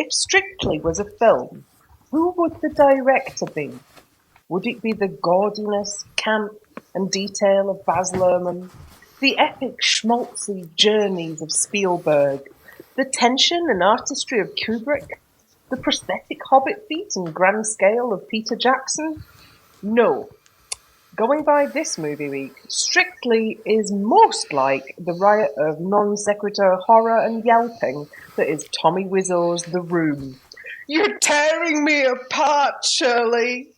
If Strictly was a film, who would the director be? Would it be the gaudiness, camp, and detail of Baz Luhrmann, the epic schmaltzy journeys of Spielberg, the tension and artistry of Kubrick, the prosthetic hobbit feet and grand scale of Peter Jackson? No. Going by this movie week, Strictly is most like the riot of non sequitur horror and yelping that is Tommy Wiseau's The Room. You're tearing me apart, Shirley!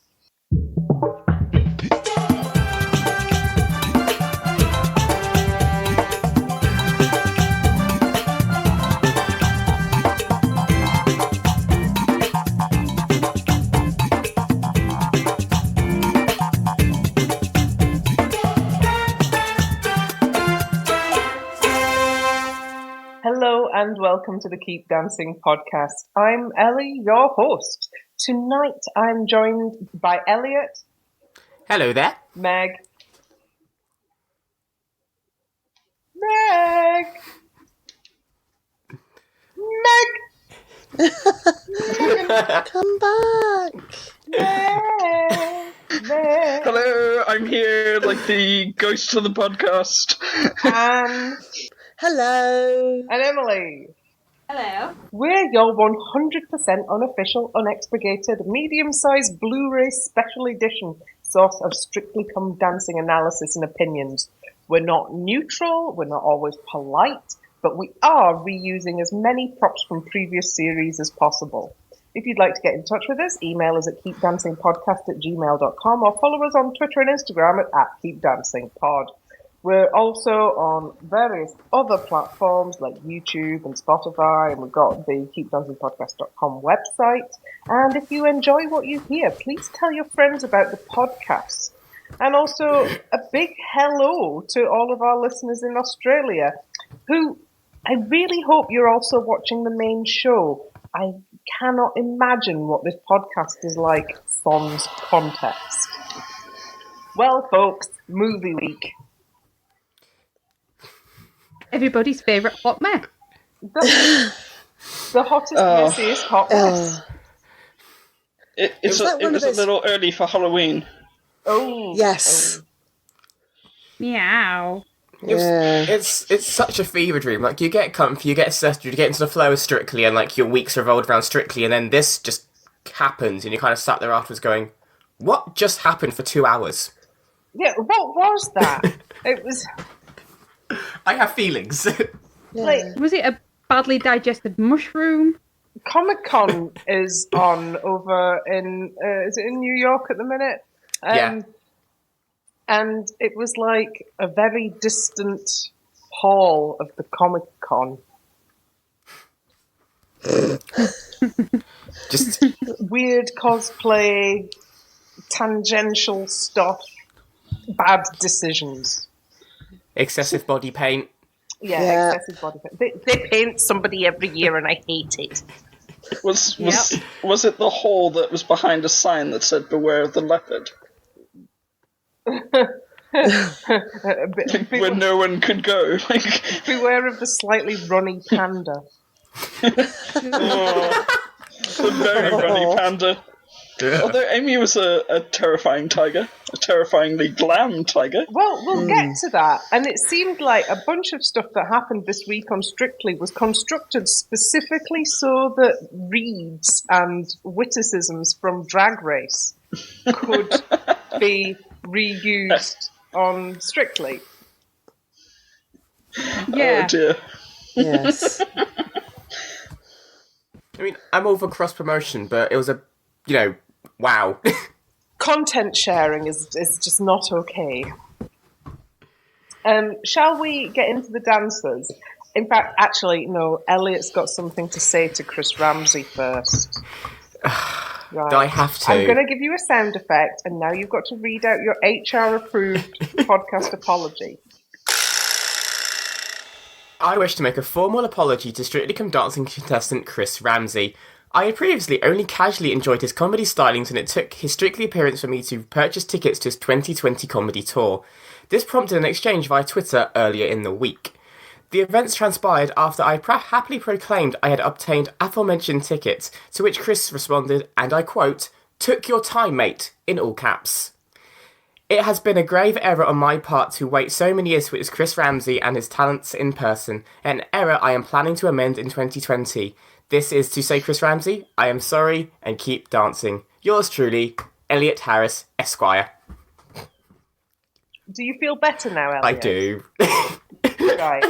Hello and welcome to the Keep Dancing podcast. I'm Ellie, your host. Tonight I'm joined by Elliot. Hello there. Meg. Come back. Meg. Hello, I'm here like the ghost of the podcast. And Hello. Emily. Hello. We're your 100% unofficial, unexpurgated, medium-sized Blu-ray special edition source of Strictly Come Dancing analysis and opinions. We're not neutral, we're not always polite, but we are reusing as many props from previous series as possible. If you'd like to get in touch with us, email us at keepdancingpodcast@gmail.com or follow us on Twitter and Instagram at @keepdancingpod. We're also on various other platforms like YouTube and Spotify, and we've got the keepdancingpodcast.com website. And if you enjoy what you hear, please tell your friends about the podcast. And also a big hello to all of our listeners in Australia, who I really hope you're also watching the main show. I cannot imagine what this podcast is like sans context. Well, folks, movie week. Everybody's favourite hot mess. The hottest, messiest hot mess. It was a little early for Halloween. Oh. Yes. Meow. It's such a fever dream. Like, you get comfy, you get settled, you get into the flow of Strictly, and like your weeks revolved around Strictly, and then this just happens, and you kind of sat there afterwards going, what just happened for 2 hours? Yeah, what was that? It was... I have feelings. Like, Was it a badly digested mushroom? Comic-Con is on over in... is it in New York at the minute? Yeah. And it was like a very distant hall of the Comic-Con. Just Weird cosplay, tangential stuff, bad decisions. excessive body paint. Yeah. Excessive body paint. They paint somebody every year and I hate it. Was it the hall that was behind a sign that said "Beware of the leopard"? Where no one could go. Beware of the slightly runny panda. The very runny panda. Although Amy was a terrifying tiger, a terrifyingly glam tiger. Well, we'll get to that. And it seemed like a bunch of stuff that happened this week on Strictly was constructed specifically so that reads and witticisms from Drag Race could be reused on Strictly. Yeah. Oh dear. Yes. I mean, I'm all for cross-promotion, but it was wow. Content sharing is just not okay. Shall we get into the dancers? In fact, actually, no, Elliot's got something to say to Chris Ramsey first. Right. Do I have to? I'm going to give you a sound effect, and now you've got to read out your HR-approved podcast apology. I wish to make a formal apology to Strictly Come Dancing contestant Chris Ramsey. I had previously only casually enjoyed his comedy stylings, and it took his Strictly appearance for me to purchase tickets to his 2020 comedy tour. This prompted an exchange via Twitter earlier in the week. The events transpired after I happily proclaimed I had obtained aforementioned tickets, to which Chris responded, and I quote, "Took your time, mate," in all caps. It has been a grave error on my part to wait so many years to witness Chris Ramsey and his talents in person, an error I am planning to amend in 2020. This is to say, Chris Ramsey, I am sorry, and keep dancing. Yours truly, Elliot Harris, Esquire. Do you feel better now, Elliot? I do. Right.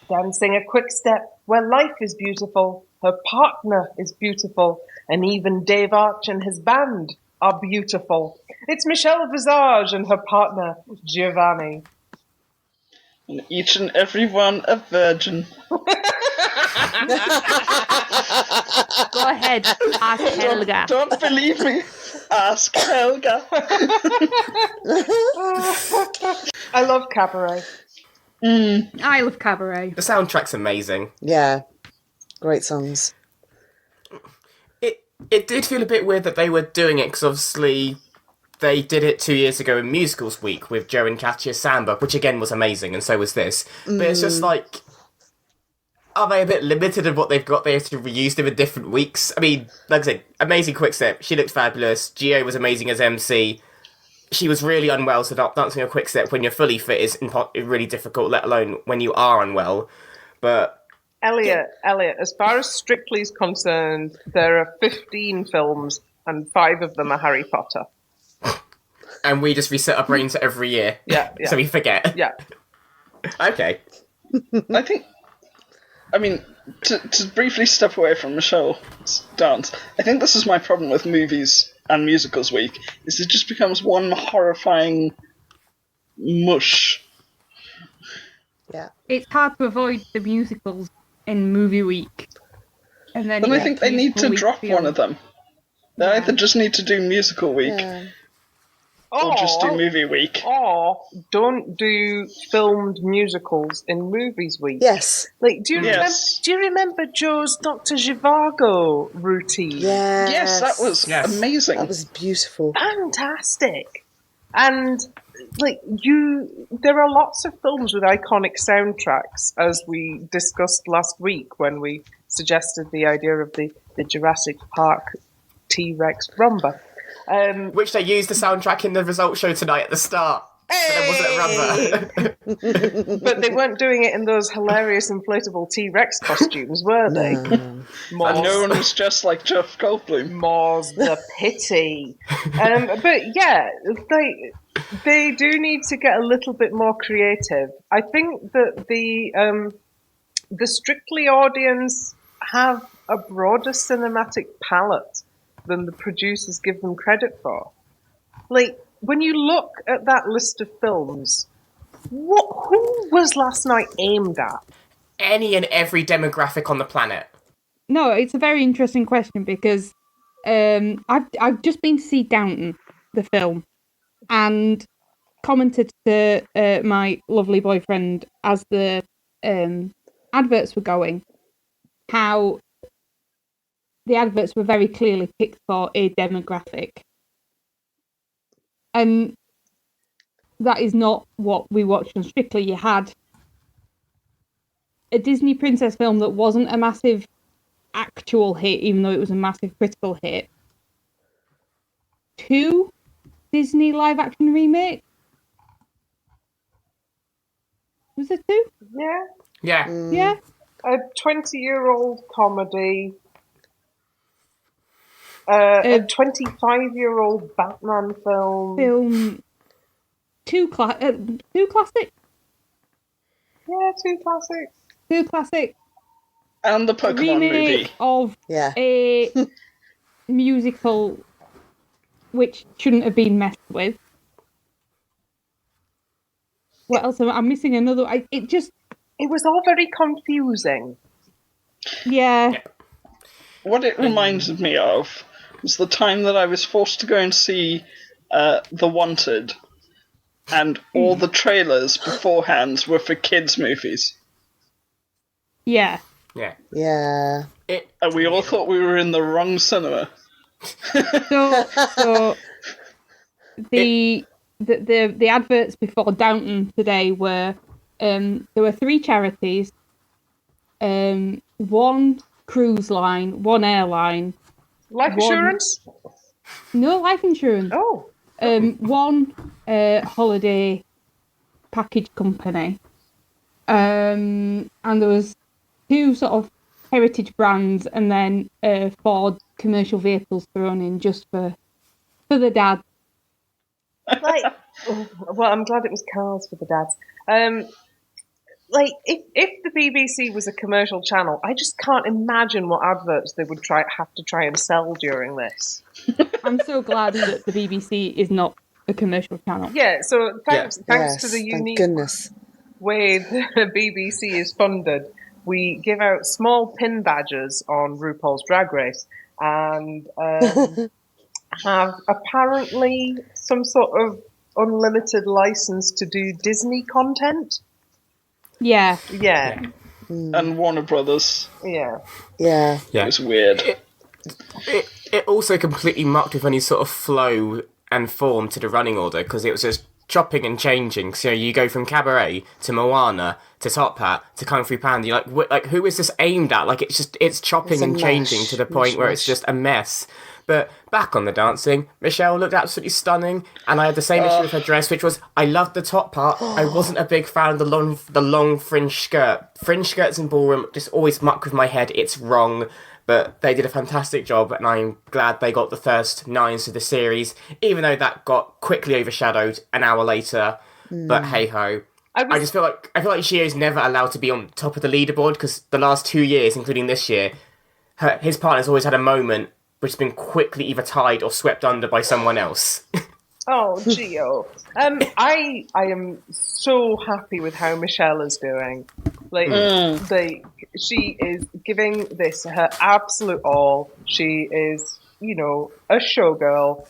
Dancing a quick step where life is beautiful, her partner is beautiful, and even Dave Arch and his band are beautiful. It's Michelle Visage and her partner, Giovanni. And each and every one a virgin. Go ahead, ask Helga. Don't believe me. Ask Helga. I love cabaret. I love cabaret. The soundtrack's amazing. Yeah. Great songs. It did feel a bit weird that they were doing it, because obviously they did it 2 years ago in Musicals Week with Joe and Katya's Samba, which again was amazing, and so was this. But it's just like, are they a bit limited in what they've got? They have to reuse them in different weeks. I mean, like I said, amazing Quickstep. She looked fabulous. Gio was amazing as MC. She was really unwell, so dancing a Quickstep when you're fully fit is really difficult, let alone when you are unwell. But Elliot, as far as Strictly is concerned, there are 15 films and 5 of them are Harry Potter. and we just reset our brains every year. Yeah. So we forget. Yeah. Okay. I mean, to briefly step away from Michelle's dance, I think this is my problem with movies and musicals week, is it just becomes one horrifying mush. Yeah. It's hard to avoid the musicals in movie week. And then I think they need to drop one of them. They either just need to do musical week, or just do movie week. Or don't do filmed musicals in movies week. Yes. Like, do you Yes. remember Joe's Dr. Zhivago routine? Yes. Yes, that was amazing. That was beautiful. Fantastic. And there are lots of films with iconic soundtracks, as we discussed last week when we suggested the idea of the Jurassic Park T-Rex rumba. Which they used the soundtrack in the results show tonight at the start. But there wasn't a rumba. But they weren't doing it in those hilarious inflatable T-Rex costumes, were they? And no one was just like Jeff Goldblum. More's the pity. But yeah, they do need to get a little bit more creative. I think that the Strictly audience have a broader cinematic palette than the producers give them credit for. Like, when you look at that list of films, who was Last Night aimed at? Any and every demographic on the planet. No, it's a very interesting question because I've just been to see Downton, the film, and commented to my lovely boyfriend as the adverts were going, how the adverts were very clearly picked for a demographic. And that is not what we watched on Strictly. You had a Disney princess film that wasn't a massive actual hit, even though it was a massive critical hit. 2 Disney live-action remakes. Was it 2? Yeah. Yeah. Yeah. A 20-year-old comedy. A 25-year-old Batman film. 2 classics. Yeah, 2 classics. 2 classics. And the Pokemon Remake movie. of a musical which shouldn't have been messed with. What else? I'm missing another. It was all very confusing. Yeah. What it reminded me of was the time that I was forced to go and see The Wanted, and all the trailers beforehand were for kids' movies. Yeah. Yeah. Yeah. And we all thought we were in the wrong cinema. So the the adverts before Downton today were there were 3 charities, 1 cruise line, 1 airline, Life insurance? no life insurance, Oh. 1 holiday package company, and there was 2 sort of heritage brands, and then 4 commercial vehicles thrown in just for the dad. Like, well, I'm glad it was cars for the dads. Like, if the BBC was a commercial channel, I just can't imagine what adverts they would have to try and sell during this. I'm so glad that the BBC is not a commercial channel. Yeah, so thanks to the Thank unique goodness. way the BBC is funded, we give out small pin badges on RuPaul's Drag Race, and have apparently some sort of unlimited license to do Disney content. Yeah. Yeah. And Warner Brothers. Yeah. Yeah. It was weird. It also completely mucked with any sort of flow and form to the running order, because it was just chopping and changing. So you go from Cabaret to Moana to Top Hat to Kung Fu Panda. You're like, who is this aimed at? Like, it's chopping It's a and changing mesh. to the point where it's just a mess. But back on the dancing, Michelle looked absolutely stunning, and I had the same issue with her dress, which was I loved the top part. I wasn't a big fan of the long fringe skirt. Fringe skirts in ballroom just always muck with my head. It's wrong. But they did a fantastic job, and I'm glad they got the first 9s of the series, even though that got quickly overshadowed an hour later. But hey ho. I feel like Shio's never allowed to be on top of the leaderboard, because the last 2 years, including this year, his partner's always had a moment which has been quickly either tied or swept under by someone else. Oh, Gio. I am so happy with how Michelle is doing. She is giving this her absolute all. She is, a showgirl.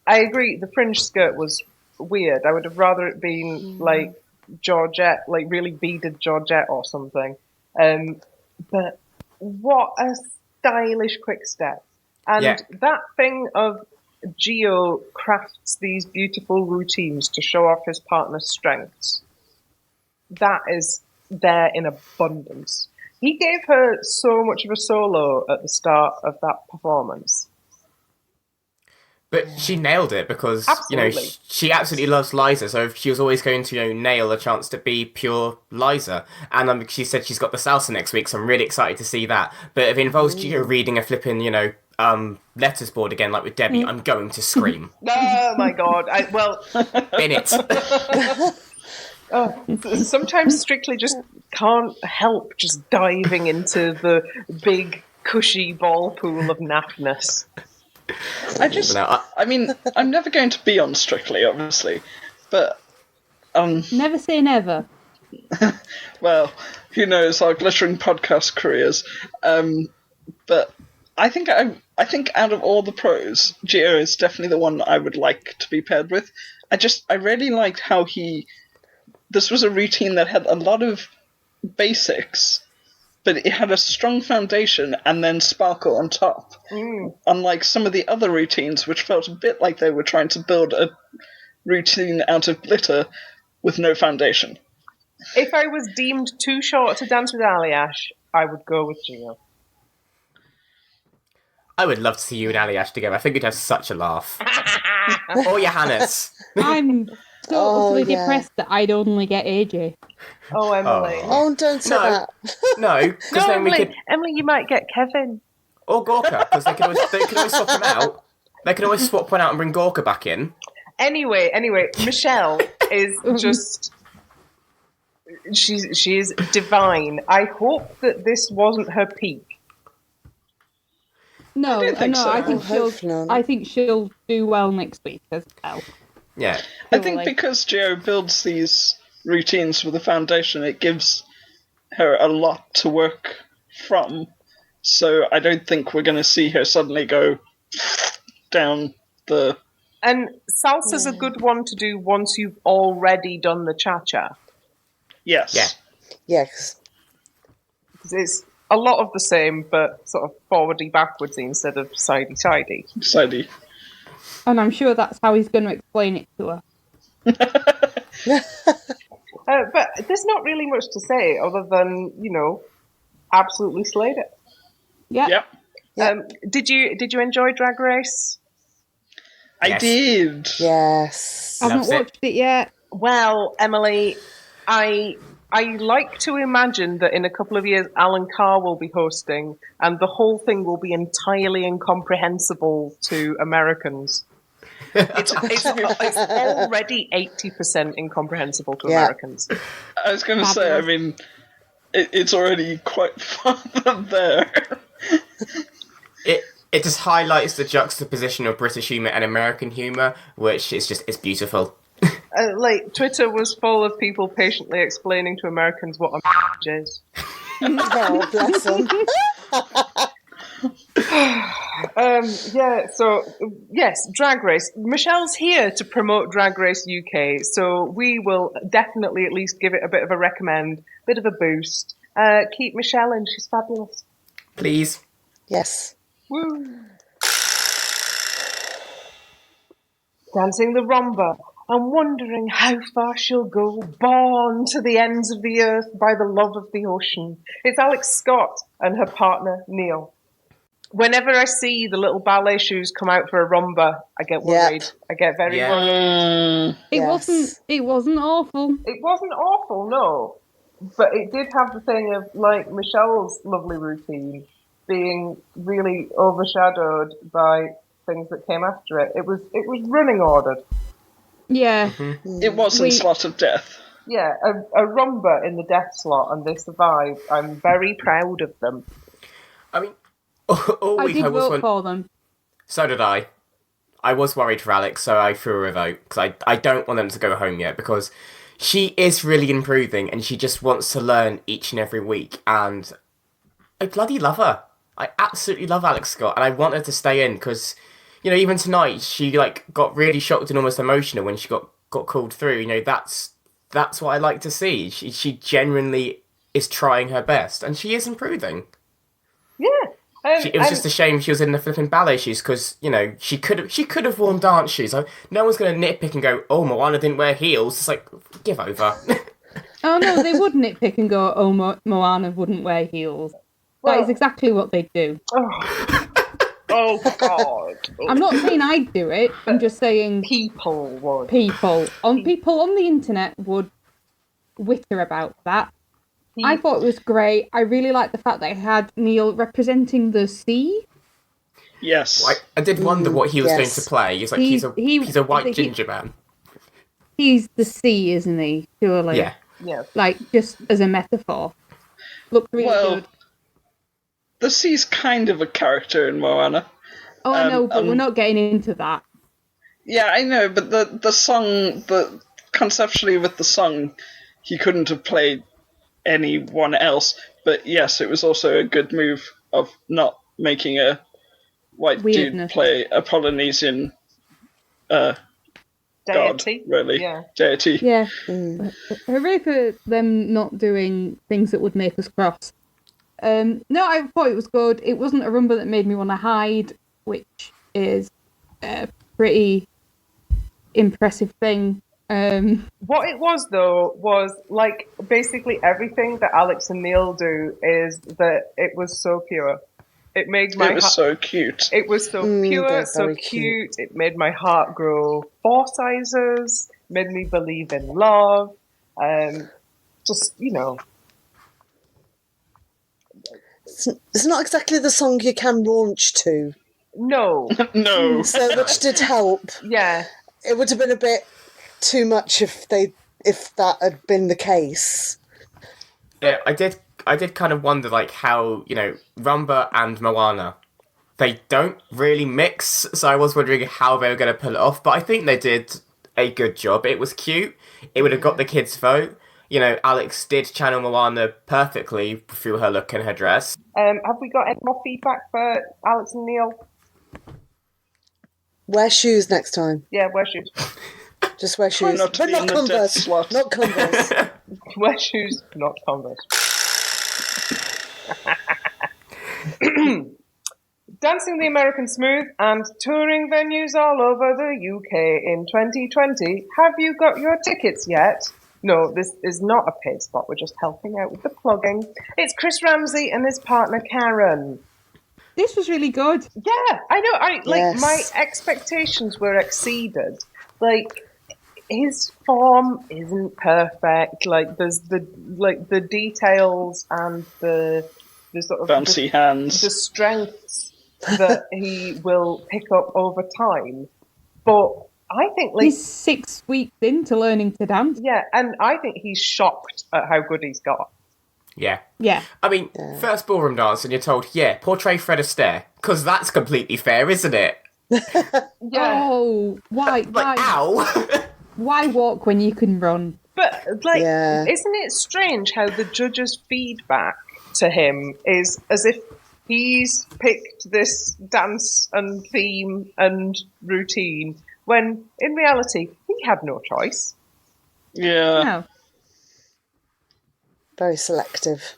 I agree, the fringe skirt was weird. I would have rather it been like Georgette, like really beaded Georgette or something. But what a stylish quick step. And that thing of Gio crafts these beautiful routines to show off his partner's strengths, that is there in abundance. He gave her so much of a solo at the start of that performance. But she nailed it, because, Absolutely. she absolutely loves Liza, so she was always going to, nail a chance to be pure Liza. And she said she's got the salsa next week, so I'm really excited to see that. But if it involves Gio reading a flipping, letters board again, like with Debbie, I'm going to scream. Oh my god. In it. Sometimes Strictly just can't help just diving into the big, cushy ball pool of naffness. I'm never going to be on Strictly, obviously, but Never say never. well, who knows, our glittering podcast careers. But I think out of all the pros, Gio is definitely the one I would like to be paired with. I really liked how this was a routine that had a lot of basics, but it had a strong foundation and then sparkle on top. Unlike some of the other routines, which felt a bit like they were trying to build a routine out of glitter with no foundation. If I was deemed too short to dance with Aliash, I would go with Gio. I would love to see you and Aliash together. I think you'd have such a laugh. Or Johannes. I'm so utterly depressed that I'd only get AJ. Oh, Emily. Oh, don't say that. No, because then we could... Emily, you might get Kevin. Or Gorka, because they can always swap them out. They can always swap one out and bring Gorka back in. Anyway, Michelle is just... She is divine. I hope that this wasn't her peak. No, So. I think she'll do well next week as well. Yeah. I think because Gio builds these routines with a foundation, it gives her a lot to work from. So I don't think we're going to see her suddenly go down the... And salsa's a good one to do once you've already done the cha-cha. Yes. Yeah. Yes. Because it's a lot of the same, but sort of forwardy, backwardsy instead of sidey-sidey. Sidey. And I'm sure that's how he's going to explain it to her. But there's not really much to say other than, absolutely slayed it. Yeah. Yep. Did you enjoy Drag Race? I Yes. did. Yes. I haven't Loves it. watched it yet. Well, Emily, I like to imagine that in a couple of years Alan Carr will be hosting and the whole thing will be entirely incomprehensible to Americans. It's already 80% incomprehensible to Americans. I was going to say, I mean, it's already quite far there. It just highlights the juxtaposition of British humour and American humour, which is it's beautiful. Twitter was full of people patiently explaining to Americans what a is. Oh, bless them. Yes, Drag Race. Michelle's here to promote Drag Race UK, so we will definitely at least give it a bit of a recommend, bit of a boost. Keep Michelle in, she's fabulous. Please. Yes. Woo. Dancing the rumba. I'm wondering how far she'll go, borne to the ends of the earth by the love of the ocean. It's Alex Scott and her partner, Neil. Whenever I see the little ballet shoes come out for a rumba, I get worried. Yep. I get very worried. It Yes. wasn't awful. It wasn't awful, no. But it did have the thing of, like, Michelle's lovely routine being really overshadowed by things that came after it. It was running ordered. Yeah. It wasn't Slot of Death. Yeah, a rumba in the death slot, and they survived. I'm very proud of them. I mean, all I week did I was vote for them. So did I. I was worried for Alex, so I threw her a vote, because I don't want them to go home yet, because she is really improving, and she just wants to learn each and every week, and I bloody love her. I absolutely love Alex Scott, and I want her to stay in, because, even tonight, she, got really shocked and almost emotional when she got called through. That's what I like to see. She genuinely is trying her best, and she is improving. Yeah. It was just a shame she was in the flipping ballet shoes, because, she could have worn dance shoes. No one's going to nitpick and go, oh, Moana didn't wear heels. It's like, give over. Oh no, they would nitpick and go, oh, Moana wouldn't wear heels. That is exactly what they do. Oh God. I'm not saying I'd do it. I'm just saying People would. people on the internet would witter about that. I thought it was great. I really liked the fact that it had Neil representing the sea. Yes. I did wonder what he was going Yes. to play. He's like, he's a white ginger man. He's the sea, isn't he? Surely. Yeah. Yeah. Just as a metaphor. Looked really good. The sea's kind of a character in Moana. Oh, I know, but we're not getting into that. Yeah, I know, but the song, conceptually with the song, he couldn't have played anyone else. But yes, it was also a good move of not making a white Weirdness. dude play a Polynesian god, Deity. really. Yeah. Deity. Yeah. Hooray for them not doing things that would make us cross. No, I thought it was good. It wasn't a rumba that made me want to hide, which is a pretty impressive thing. What it was, though, was like basically everything that Alex and Neil do is that it was so pure. It made my It was so cute. It was so pure, they're so very cute. It made my heart grow 4 sizes. Made me believe in love. Just It's not exactly the song you can launch to, no, No. so which did help. yeah. It would have been a bit too much if that had been the case. Yeah, I did kind of wonder, how, Rumba and Moana, they don't really mix, so I was wondering how they were going to pull it off, but I think they did a good job. It was cute. It would have got the kids' vote. Alex did channel Moana perfectly through her look and her dress. Have we got any more feedback for Alex and Neil? Wear shoes next time. Yeah, wear shoes. Just wear shoes. not to But be not in the death Converse. slot. Not Converse. Wear shoes, not Converse. Dancing the American Smooth and touring venues all over the UK in 2020. Have you got your tickets yet? No, this is not a paid spot. We're just helping out with the plugging. It's Chris Ramsey and his partner Karen. This was really good. Yeah, I know. Yes. My expectations were exceeded. Like, his form isn't perfect. Like, there's the details and the sort of Bouncy hands. the strengths that he will pick up over time. But I think, like, He's 6 weeks into learning to dance. yeah, and I think he's shocked at how good he's got. Yeah. Yeah. I mean, first ballroom dance, and you're told, portray Fred Astaire, because that's completely fair, isn't it? Yeah, Oh, why? Like, ow! Why walk when you can run? but like, Yeah. isn't it strange how the judges' feedback to him is as if he's picked this dance and theme and routine, when in reality he had no choice. Yeah. No. Very selective.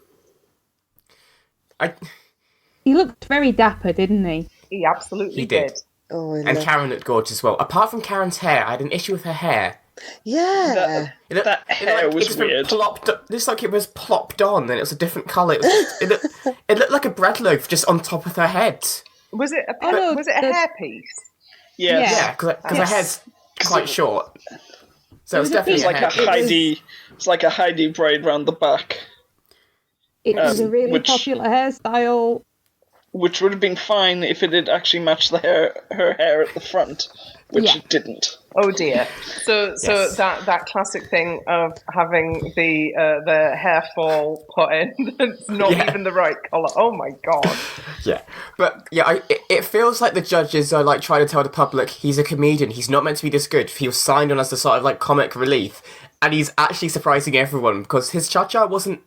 He looked very dapper, didn't he? He absolutely He did. Oh, I And love... Karen looked gorgeous as well. Apart from Karen's hair, I had an issue with her hair. Yeah. That hair was been weird. Looks like it was plopped on, and it was a different colour. It looked like a bread loaf just on top of her head. Was it a no, was it a the- hairpiece? Yes. Yeah, because her head's quite short. So it's was a definitely It's like a Heidi. It's like a Heidi braid round the back, It was a really which- popular hairstyle. which would have been fine if it had actually matched her hair at the front, which Yeah. it didn't. Oh dear. So Yes. that classic thing of having the hair fall put in that's not Yeah. even the right colour. Oh my god. Yeah, but yeah, it feels like the judges are like trying to tell the public he's a comedian. He's not meant to be this good. He was signed on as the sort of like comic relief, and he's actually surprising everyone because his cha-cha wasn't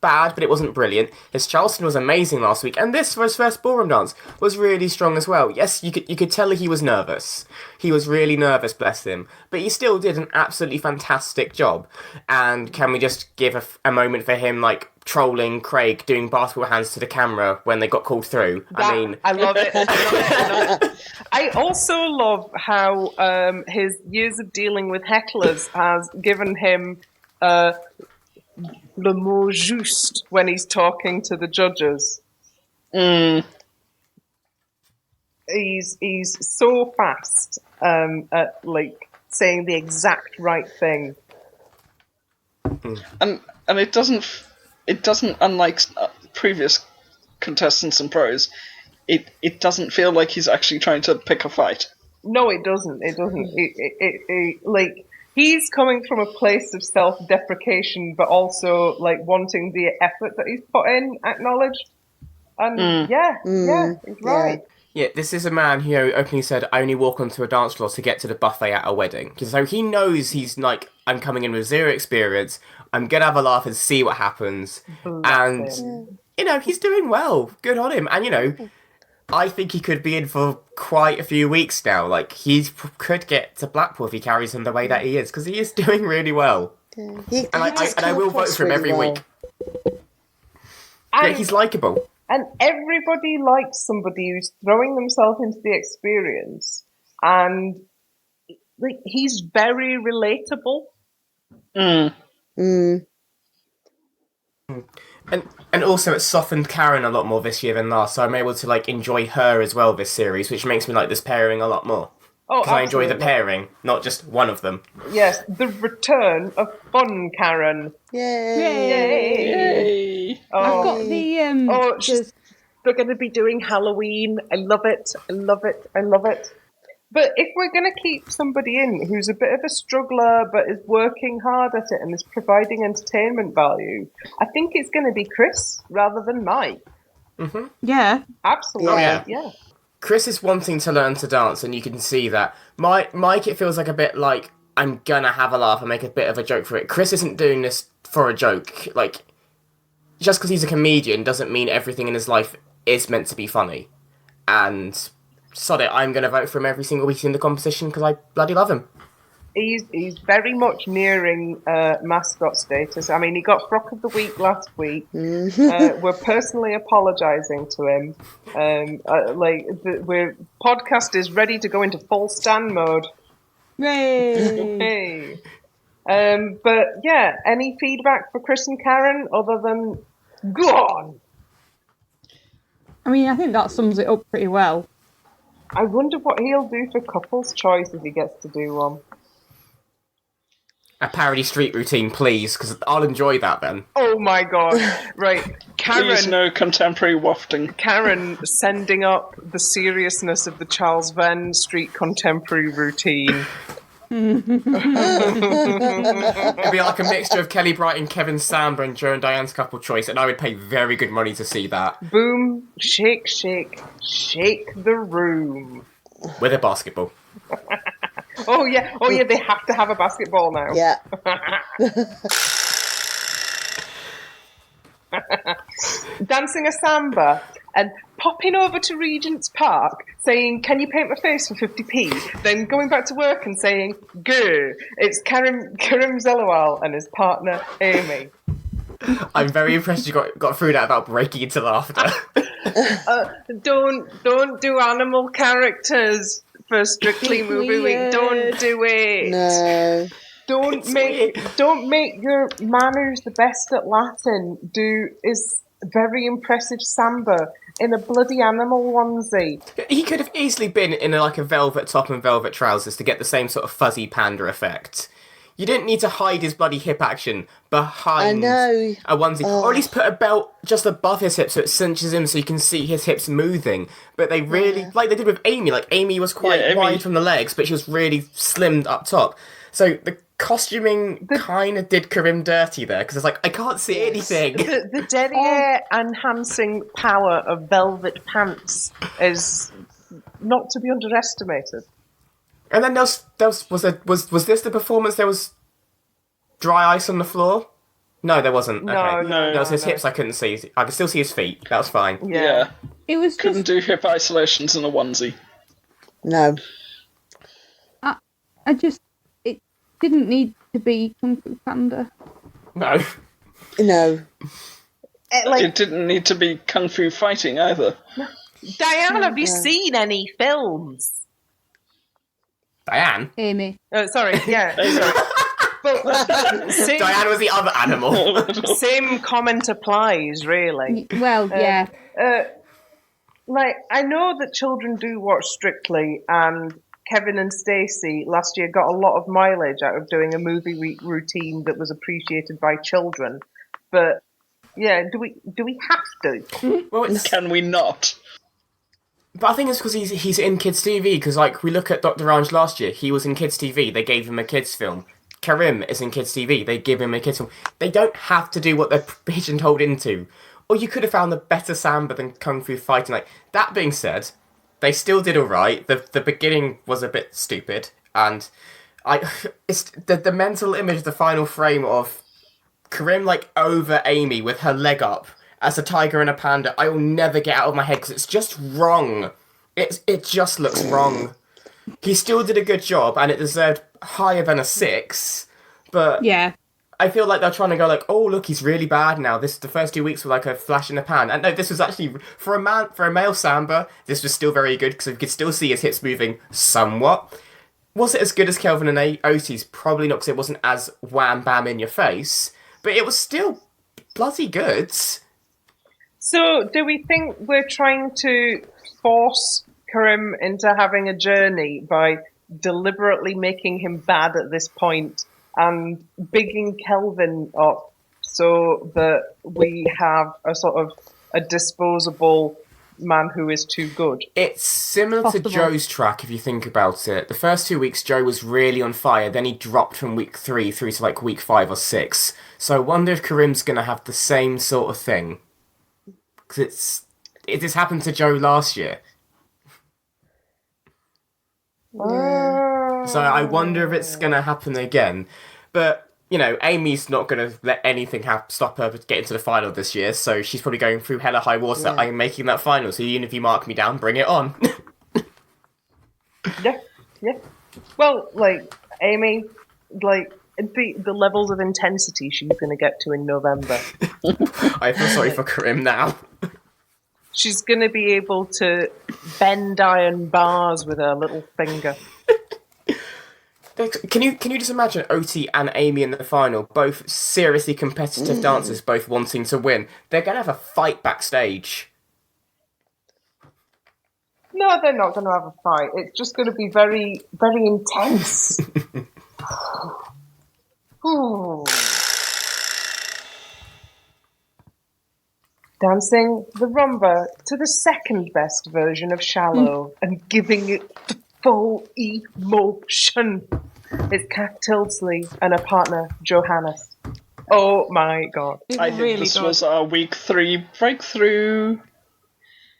bad, but it wasn't brilliant. His Charleston was amazing last week, and this for his first ballroom dance was really strong as well. Yes, you could tell he was nervous. He was really nervous, bless him, but he still did an absolutely fantastic job. And can we just give a moment for him, like trolling Craig doing basketball hands to the camera when they got called through? I mean, I love it. I love it. I also love how his years of dealing with hecklers has given him le mot juste when he's talking to the judges. He's so fast at like saying the exact right thing. And it doesn't unlike previous contestants and pros. It doesn't feel like he's actually trying to pick a fight. No, it doesn't. It doesn't. Like, he's coming from a place of self-deprecation, but also like wanting the effort that he's put in acknowledged. And he's right. yeah, this is a man who openly said, I only walk onto a dance floor to get to the buffet at a wedding. So he knows he's like, I'm coming in with zero experience, I'm gonna have a laugh and see what happens. And, he's doing well. Good on him. And, I think he could be in for quite a few weeks now. Like, he could get to Blackpool if he carries him the way that he is, because he is doing really well. He And I will vote for him every week. And, Yeah, he's likeable. and everybody likes somebody who's throwing themselves into the experience, and like, he's very relatable. And also it's softened Karen a lot more this year than last, so I'm able to like enjoy her as well this series, which makes me like this pairing a lot more. Oh, Because I enjoy the absolutely. pairing, not just one of them. Yes, the return of fun, Karen. Yay. Yay! Oh, I've got the Oh, she's- they're going to be doing Halloween. I love it. I love it. I love it. But if we're going to keep somebody in who's a bit of a struggler but is working hard at it and is providing entertainment value, I think it's going to be Chris rather than Mike. yeah. Absolutely. Yeah. Chris is wanting to learn to dance, and you can see that. Mike, it feels like a bit like, I'm gonna have a laugh and make a bit of a joke for it. Chris isn't doing this for a joke. Like, just because he's a comedian doesn't mean everything in his life is meant to be funny. And sod it, I'm gonna vote for him every single week in the competition because I bloody love him. He's very much nearing mascot status. I mean, he got Frock of the Week last week. We're personally apologising to him. We're podcast is ready to go into full stand mode. Yay! Hey. But yeah, any feedback for Chris and Karen other than go on? I mean, I think that sums it up pretty well. I wonder what he'll do for couples choice if he gets to do one. A parody street routine, please, because I'll enjoy that then. Oh my god! Right, Please Karen. no contemporary wafting. Karen sending up the seriousness of the Charles Venn Street contemporary routine. It'd be like a mixture of Kelly Brighton, Kevin Samba, and Joe and Diane's couple choice, and I would pay very good money to see that. Boom, shake, shake, shake the room. With a basketball. Oh yeah, they have to have a basketball now. Yeah. Dancing a samba and popping over to Regent's Park saying, "Can you paint my face for 50p?" Then going back to work and saying, "Go." It's Karim Zelawal and his partner Amy. I'm very impressed you got through that without breaking into laughter. Don't do animal characters for Strictly Movie Week. Don't do it. No. Don't make your manners the best at Latin. Is very impressive samba in a bloody animal onesie. He could have easily been in a velvet top and velvet trousers to get the same sort of fuzzy panda effect. You didn't need to hide his bloody hip action behind a onesie. Or at least put a belt just above his hips so it cinches him so you can see his hips moving. But they really, like they did with Amy, Amy was quite wide from the legs, but she was really slimmed up top. So the costuming kind of did Karim dirty there, because it's I can't see anything. The derriere enhancing power of velvet pants is not to be underestimated. And then was this the performance? There was dry ice on the floor. No, there wasn't. No, okay. no, That was his no. hips. I couldn't see. I could still see his feet. That was fine. Yeah. It was Couldn't just, do hip isolations in a onesie. No. it didn't need to be Kung Fu Panda. No. No. It didn't need to be kung fu fighting either. Diane, have you seen any films? Diane. Amy. Oh, sorry, yeah. Sorry. But same, Diane was the other animal. same comment applies, really. Well, yeah. I know that children do watch Strictly, and Kevin and Stacey last year got a lot of mileage out of doing a movie week routine that was appreciated by children. But yeah, do we have to? Well, Can we not? but I think it's because he's in kids' TV. Because we look at Dr. Ranj last year, he was in kids' TV. They gave him a kids' film. Karim is in kids' TV. They give him a kids' film. They don't have to do what they're pigeonholed into. Or you could have found a better samba than kung fu fighting. That being said, they still did all right. The beginning was a bit stupid, and it's the mental image, the final frame of Karim over Amy with her leg up as a tiger and a panda. I will never get out of my head because it's just wrong. It just looks wrong. He still did a good job, and it deserved higher than a 6. But Yeah. I feel like they're trying to go oh look, he's really bad now. The first 2 weeks were a flash in the pan. And no, this was actually for a male samba. This was still very good because we could still see his hips moving somewhat. Was it as good as Kelvin and Otie's? Probably not, because it wasn't as wham bam in your face. But it was still bloody good. So, do we think we're trying to force Karim into having a journey by deliberately making him bad at this point and bigging Kelvin up so that we have a sort of a disposable man who is too good? It's similar Possible. to Joe's track, if you think about it. The first 2 weeks, Joe was really on fire. Then he dropped from week 3 through to week 5 or 6. So I wonder if Karim's going to have the same sort of thing. Because it has happened to Joe last year. So I wonder if it's going to happen again. But, Amy's not going to let anything stop her getting to the final this year, so she's probably going through hella high water. Yeah. I'm making that final, so even if you mark me down, bring it on. Yeah. Well, Amy, like the levels of intensity she's going to get to in November. I feel sorry for Karim now. She's going to be able to bend iron bars with her little finger. Can you just imagine Oti and Amy in the final, both seriously competitive dancers, both wanting to win? They're going to have a fight backstage. No, they're not going to have a fight. It's just going to be very, very intense. Ooh. Dancing the rumba to the second best version of Shallow and giving it the full emotion. It's Kath Tilsley and her partner, Johannes. Oh my god. I think this was our week 3 breakthrough.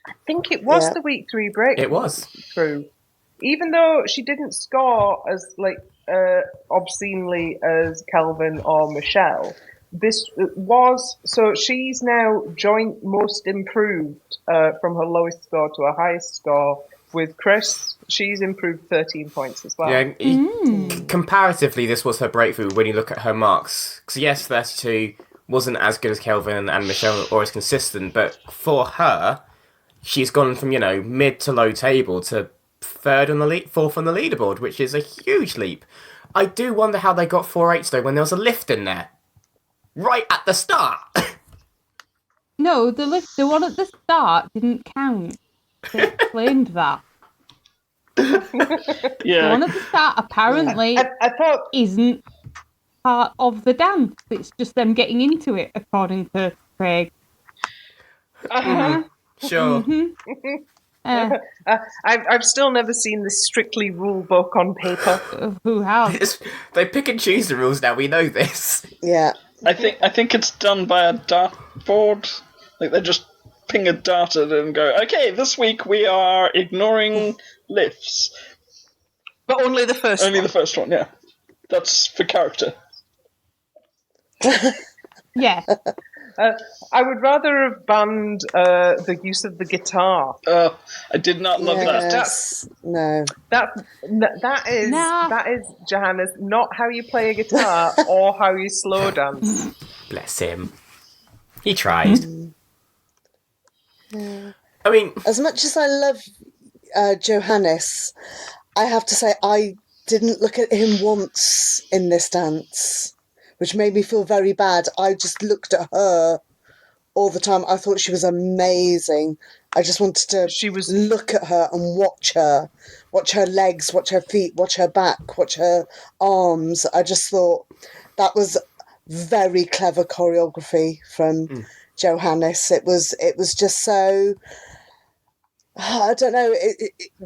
I think it was the week 3 break. It was. Through. Even though she didn't score as obscenely as Kelvin or Michelle, this was, so she's now joint most improved from her lowest score to her highest score with Chris. She's improved 13 points as well. Yeah, comparatively, this was her breakthrough when you look at her marks. Because yes, 32 wasn't as good as Kelvin and Michelle or as consistent, but for her, she's gone from, mid to low table to fourth on the leaderboard, which is a huge leap. I do wonder how they got 4-8s though when there was a lift in there. Right at the start. No, the one at the start didn't count. They explained that. Yeah. The one at the start apparently I thought isn't part of the dance. It's just them getting into it, according to Craig. Sure. I've still never seen the Strictly rule book on paper. Who has? They pick and choose the rules now, we know this. Yeah. I think it's done by a dartboard. Like they just ping a dart at it and go, okay, this week we are ignoring lifts. But only the first Only one. the first one, yeah. That's for character. Yeah. I would rather have banned the use of the guitar. I did not love that. Yes. No. That is Johannes, not how you play a guitar or how you slow dance. Bless him. He tried. I mean, As much as I love Johannes, I have to say I didn't look at him once in this dance, which made me feel very bad. I just looked at her all the time. I thought she was amazing. I just wanted to look at her and watch her legs, watch her feet, watch her back, watch her arms. I just thought that was very clever choreography from Johannes. It was just so, I don't know.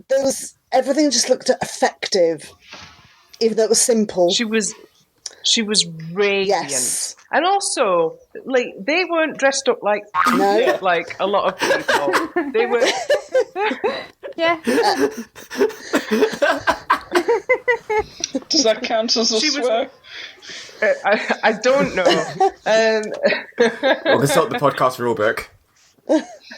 There was everything just looked effective, even though it was simple. She was radiant. Yes. And also, like, they weren't dressed up like like a lot of people. They were. Yeah. Does that count as a swear? I don't know. We'll consult the podcast rulebook.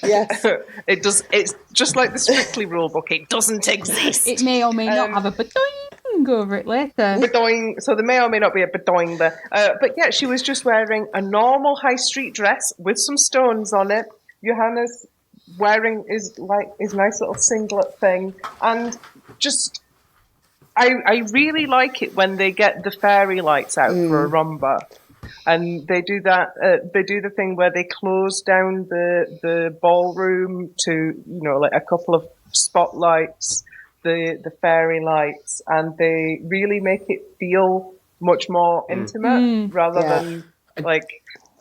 Yes. It does. It's just like the Strictly rulebook. It doesn't exist. It may or may not have a badoing over it later. Bedoing, so there may or may not be a bedoing there. But yeah, she was just wearing a normal high street dress with some stones on it. Johannes wearing his nice little singlet thing, and just I really like it when they get the fairy lights out for a rumba. And they do that. They do the thing where they close down the ballroom to like a couple of spotlights, the fairy lights, and they really make it feel much more intimate rather than like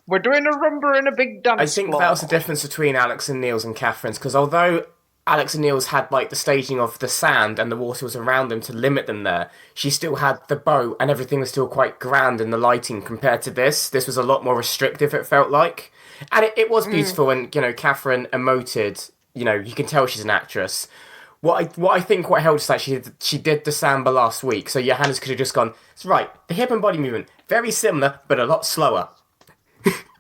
we're doing a rumba in a big dance. I think that was the difference between Alex and Neil's and Catherine's, because although Alex and Neil's had like the staging of the sand and the water was around them to limit them there, she still had the boat and everything was still quite grand in the lighting compared to this. This was a lot more restrictive, it felt like. And it was beautiful, and Catherine emoted, you can tell she's an actress. What I think helped is that she did the samba last week, so Johannes could have just gone, it's right, the hip and body movement, very similar, but a lot slower.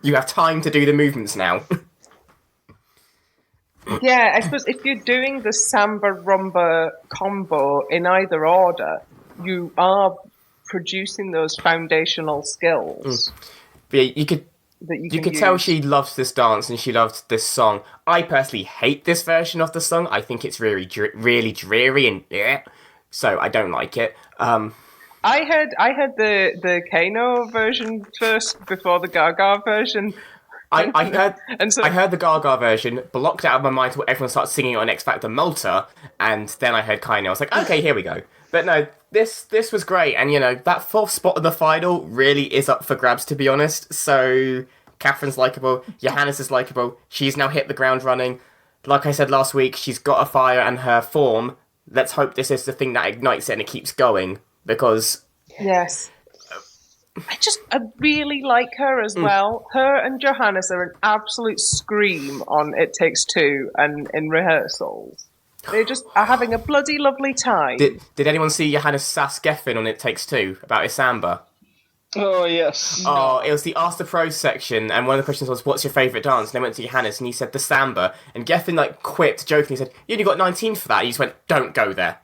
You have time to do the movements now. Yeah, I suppose if you're doing the samba rumba combo in either order, you are producing those foundational skills. Yeah, you could That you could tell she loves this dance and she loves this song. I personally hate this version of the song. I think it's really dreary and so I don't like it. I heard the Kano version first before the Gaga version. I heard And so I heard the Gaga version, blocked it out of my mind until everyone started singing it on X Factor Malta, and then I heard Kano. I was like, okay, here we go. But no, this was great, and that fourth spot in the final really is up for grabs, to be honest. So Catherine's likeable, Johannes is likeable. She's now hit the ground running. Like I said last week, she's got a fire and her form. Let's hope this is the thing that ignites it and it keeps going, because yes. I really like her as well. Her and Johannes are an absolute scream on It Takes Two and in rehearsals. They just are having a bloody lovely time. Did anyone see Johannes sass Geffen on It Takes Two about his samba? Oh, yes. Oh, it was the Ask the Pros section, and one of the questions was, what's your favourite dance? And they went to Johannes, and he said the samba, and Geffen, quipped, jokingly said, you only got 19 for that. He just went, don't go there.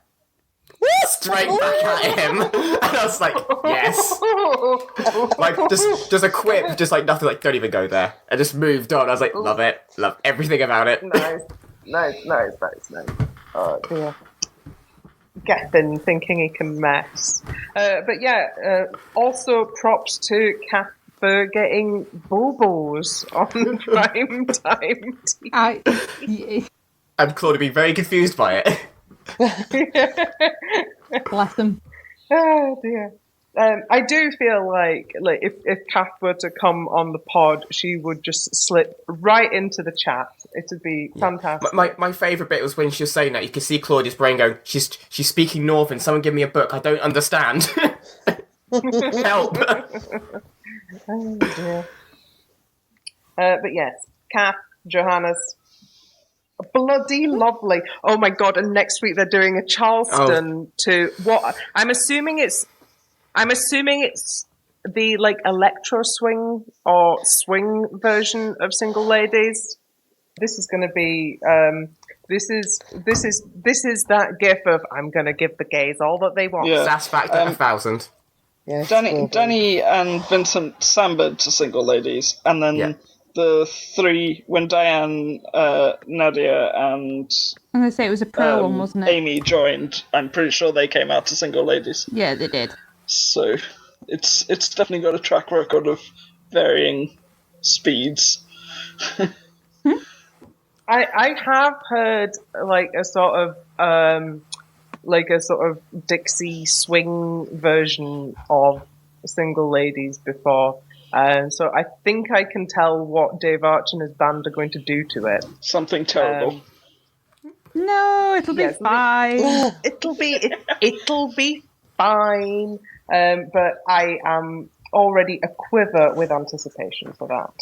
Straight back at him. And I was like, yes. Just a quip, just nothing, don't even go there. I just moved on. I was like, love it. Love everything about it. Nice. Oh, dear. Geffen thinking he can mess. But yeah, also props to Kath for getting Bobos on prime time TV. I'm Claude being very confused by it. Bless them. Oh dear. I do feel like if Kath were to come on the pod, she would just slip right into the chat. It would be fantastic. My favourite bit was when she was saying that. You could see Claudia's brain going, she's speaking Northern. Someone give me a book. I don't understand. Help. Oh dear. But yes, Kath, Johannes, bloody lovely. Oh my god! And next week they're doing a Charleston to what? I'm assuming it's the electro swing or swing version of Single Ladies. This is going to be this is that gif of I'm going to give the gays all that they want. Yeah. Sass factor 1,000. Yeah, Danny and Vincent sambered to Single Ladies, and then the three, when Diane, Nadia, and I'm going to say it was a pro one, wasn't it? Amy joined, I'm pretty sure they came out to Single Ladies. Yeah, they did. So it's definitely got a track record of varying speeds. I have heard a sort of Dixie swing version of Single Ladies before. So I think I can tell what Dave Arch and his band are going to do to it. Something terrible. No, it'll be fine. It'll be fine. But I am already a quiver with anticipation for that.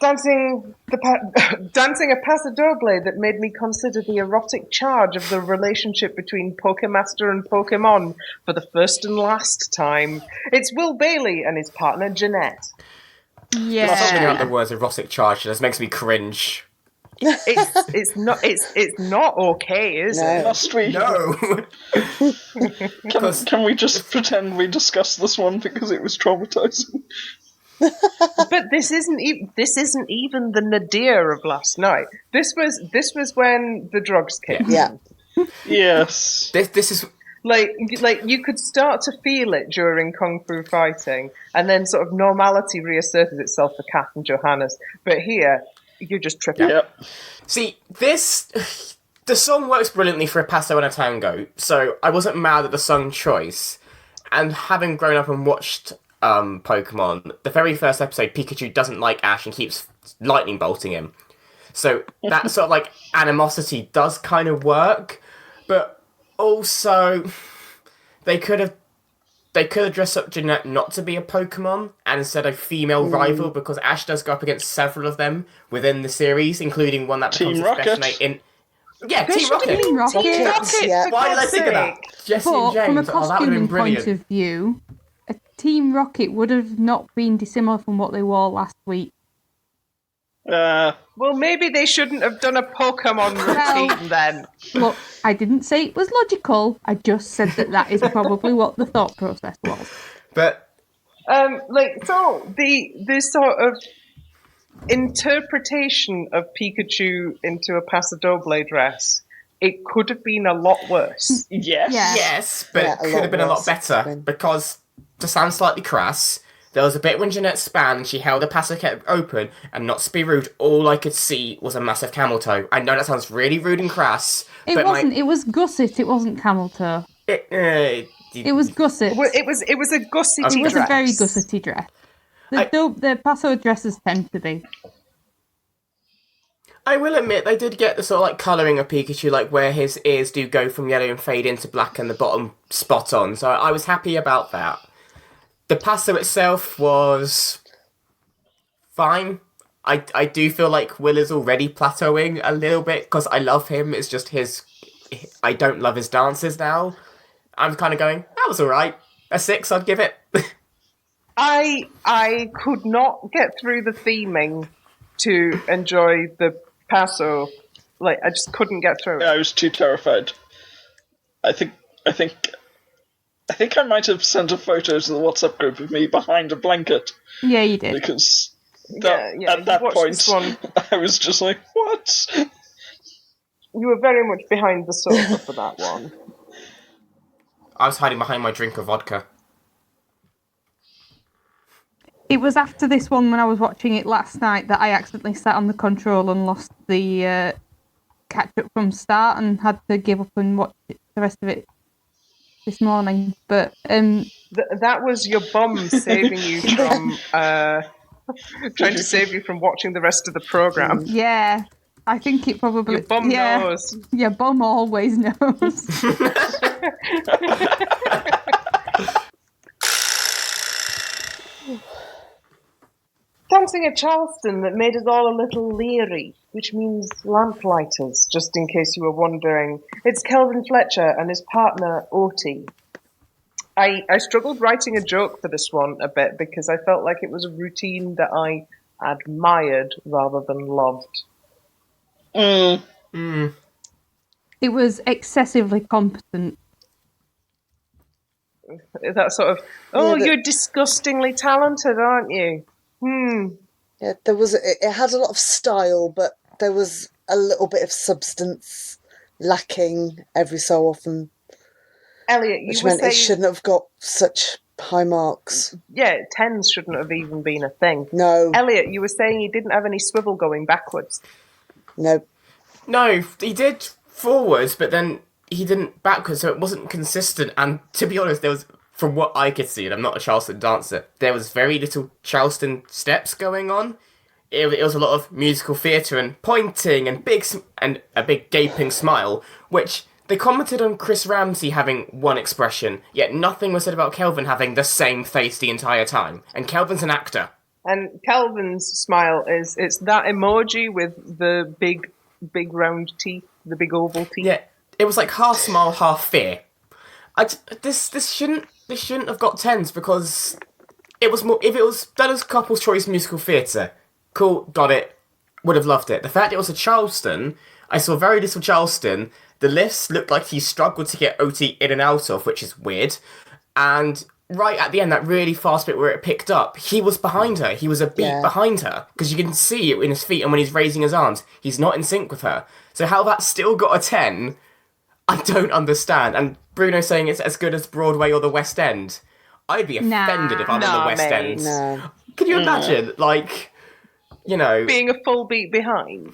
Dancing a paso doble that made me consider the erotic charge of the relationship between Pokemaster and Pokemon for the first and last time. It's Will Bailey and his partner Jeanette. Yeah. Something about the words erotic charge just makes me cringe. It's not okay, is it? Must we? No. Can we just pretend we discussed this one because it was traumatizing? But this isn't even the nadir of last night. This was when the drugs kicked. Yeah. Yes. This is Like you could start to feel it during kung fu fighting, and then sort of normality reasserted itself for Kath and Johannes. But here, you're just tripping. Yep. See, the song works brilliantly for a paso and a tango, so I wasn't mad at the song choice. And having grown up and watched Pokemon, the very first episode, Pikachu doesn't like Ash and keeps lightning bolting him. So that sort of animosity does kind of work, but also they could have dressed up Jeanette not to be a Pokemon and instead a female rival, because Ash does go up against several of them within the series, including one that becomes Team a special Rocket. mate in. Yeah, Team Rocket. Team Rocket. Yeah. for Why did I God's think of that? sake. Jesse But and James. from a Oh, that would have costuming been point brilliant. of view, a Team Rocket would have not been dissimilar from what they wore last week. Well, maybe they shouldn't have done a Pokemon routine then. Look, I didn't say it was logical. I just said that is probably what the thought process was. But so the sort of interpretation of Pikachu into a Paso Doble dress, it could have been a lot worse. Yes. Yeah. yes, but Yeah, it a could lot have been a lot worse. better because, to sound slightly crass, there was a bit when Jeanette span and she held the Paso kept open, and not to be rude, all I could see was a massive camel toe. I know that sounds really rude and crass. It but wasn't. It was gusset. It wasn't camel toe. It was gusset. Well, it was a gussy It was dress. a very gussety dress. The Paso dresses tend to be. I will admit, they did get the sort of like colouring of Pikachu, like where his ears do go from yellow and fade into black and the bottom spot on, so I was happy about that. The Paso itself was fine. I do feel like Will is already plateauing a little bit, because I love him, it's just I don't love his dances now. I'm kind of going, that was alright. A 6, I'd give it. I could not get through the theming to enjoy the Paso. Like, I just couldn't get through it. I was too terrified. I think I might have sent a photo to the WhatsApp group of me behind a blanket, Yeah, you did. because Yeah, at that you watched point this one. I was just like, what? You were very much behind the sofa for that one. I was hiding behind my drink of vodka. It was after this one when I was watching it last night that I accidentally sat on the control and lost the catch up from start and had to give up and watch the rest of it this morning. But That was your bum saving you from trying to save you from watching the rest of the program. yeah, I think it probably Your bum knows. Your bum always knows. Dancing at Charleston that made us all a little leery, which means lamplighters, just in case you were wondering. It's Kelvin Fletcher and his partner, Oti. I struggled writing a joke for this one a bit because I felt like it was a routine that I admired rather than loved. It was excessively competent. That sort of, you're disgustingly talented, aren't you? Yeah, it had a lot of style, but there was a little bit of substance lacking every so often. Elliot, Which you were meant saying... it shouldn't have got such high marks. Yeah, 10s shouldn't have even been a thing. No. Elliot, you were saying he didn't have any swivel going backwards. No. No, he did forwards, but then he didn't backwards, so it wasn't consistent. And to be honest, there was, from what I could see, and I'm not a Charleston dancer, there was very little Charleston steps going on. It was a lot of musical theatre and pointing and a big gaping smile, which they commented on Chris Ramsey having one expression, yet nothing was said about Kelvin having the same face the entire time. And Kelvin's an actor. And Kelvin's smile it's that emoji with the big round teeth, the big oval teeth. Yeah, it was like half smile, half fear. This shouldn't have got 10s because it was more. If it was done as couple's choice musical theatre, cool, got it, would have loved it. The fact it was a Charleston, I saw very little Charleston. The lifts looked like he struggled to get OT in and out of, which is weird. And right at the end, that really fast bit where it picked up, he was behind her. He was a beat behind her. Because you can see it in his feet, and when he's raising his arms, he's not in sync with her. So how that still got a 10, I don't understand. And Bruno saying it's as good as Broadway or the West End. I'd be offended if I'm on the West End. No. Can you imagine, like, you know... being a full beat behind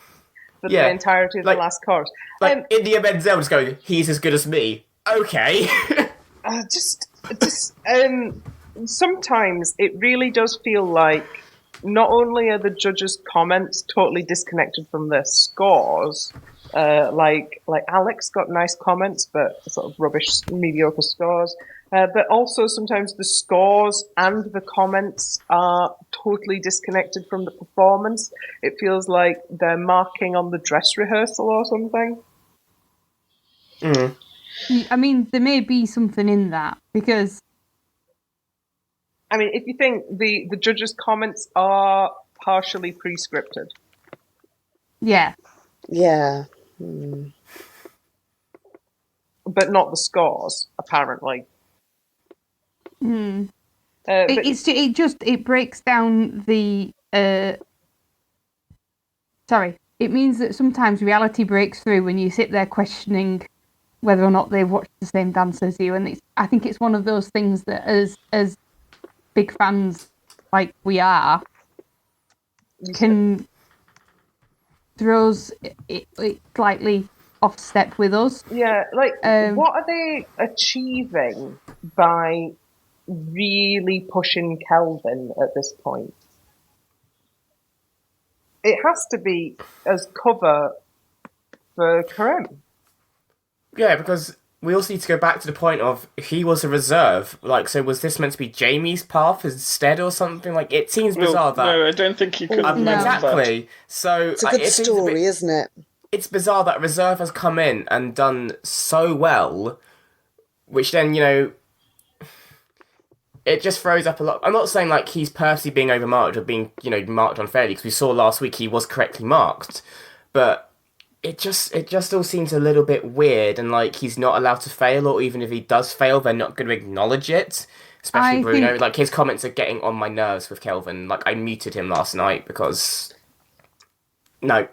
for the entirety of the last chorus. Like, India Menzel just going, he's as good as me. Okay. Sometimes it really does feel like not only are the judges' comments totally disconnected from their scores, like Alex got nice comments, but sort of rubbish, mediocre scores. But also sometimes the scores and the comments are totally disconnected from the performance. It feels like they're marking on the dress rehearsal or something. I mean, there may be something in that, because... I mean, if you think the judges' comments are partially pre-scripted. Yeah. Yeah. But not the scores, apparently. Mm. But It breaks down the. Sorry, it means that sometimes reality breaks through when you sit there questioning whether or not they've watched the same dance as you, and I think it's one of those things that as big fans like we are can throws it slightly off step with us. yeah, like what are they achieving by really pushing Kelvin at this point? It has to be as cover for Karim. Yeah, because we also need to go back to the point of he was a reserve. Like, so was this meant to be Jamie's path instead or something? Like, it seems bizarre that. No, I don't think he could have No. Exactly. So It's a good story, isn't it? It's bizarre that reserve has come in and done so well, which then, you know, it just throws up a lot. I'm not saying like he's purposely being overmarked or being, you know, marked unfairly, because we saw last week he was correctly marked, but it just all seems a little bit weird, and like he's not allowed to fail, or even if he does fail, they're not going to acknowledge it. Especially Bruno. Like, his comments are getting on my nerves with Kelvin. Like, I muted him last night because no.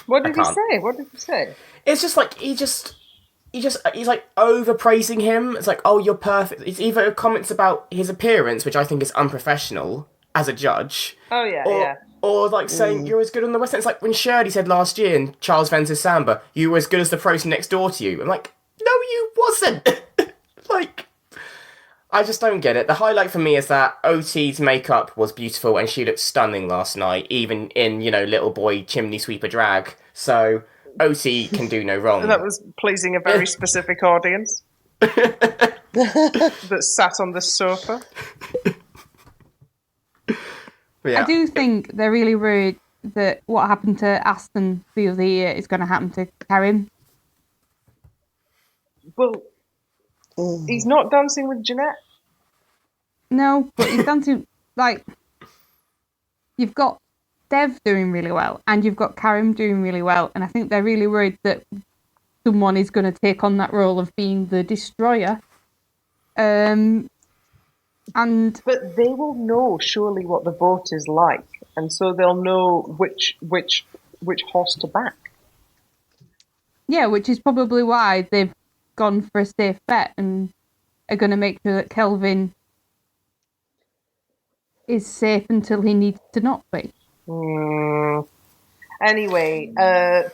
What did he say? What did he say? It's just like he's like overpraising him. It's like, oh, you're perfect. It's either comments about his appearance, which I think is unprofessional as a judge. Oh yeah, Or like saying you're as good on the West End. It's like when Shirley said last year in Charles Vence's Samba, you were as good as the person next door to you. I'm like, no, you wasn't. Like, I just don't get it. The highlight for me is that OT's makeup was beautiful and she looked stunning last night, even in, you know, little boy chimney sweeper drag. So OT can do no wrong. That was pleasing a very specific audience that sat on the sofa. Yeah. I do think they're really worried that what happened to Aston the other year is going to happen to Karim. Well, he's not dancing with Jeanette. No, but he's dancing, like, you've got Dev doing really well, and you've got Karim doing really well, and I think they're really worried that someone is going to take on that role of being the destroyer. But they will know surely what the vote is like, and so they'll know which horse to back. Yeah, which is probably why they've gone for a safe bet and are going to make sure that Kelvin is safe until he needs to not be. Anyway,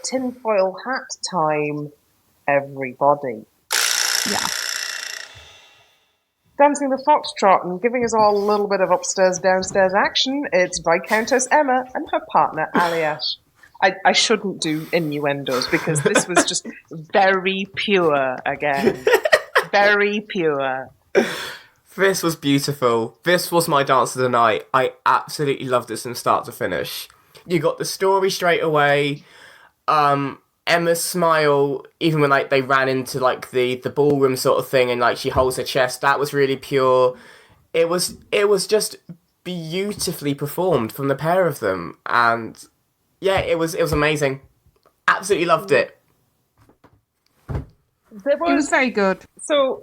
tinfoil hat time, everybody. Yeah. Dancing the foxtrot and giving us all a little bit of upstairs-downstairs action, it's Viscountess Emma and her partner Elliot. I shouldn't do innuendos because this was just very pure again. Very pure. This was beautiful. This was my dance of the night. I absolutely loved this from start to finish. You got the story straight away. Emma's smile, even when like they ran into like the ballroom sort of thing, and like she holds her chest, that was really pure. It was just beautifully performed from the pair of them, and yeah, it was amazing. Absolutely loved it. It was very good. So,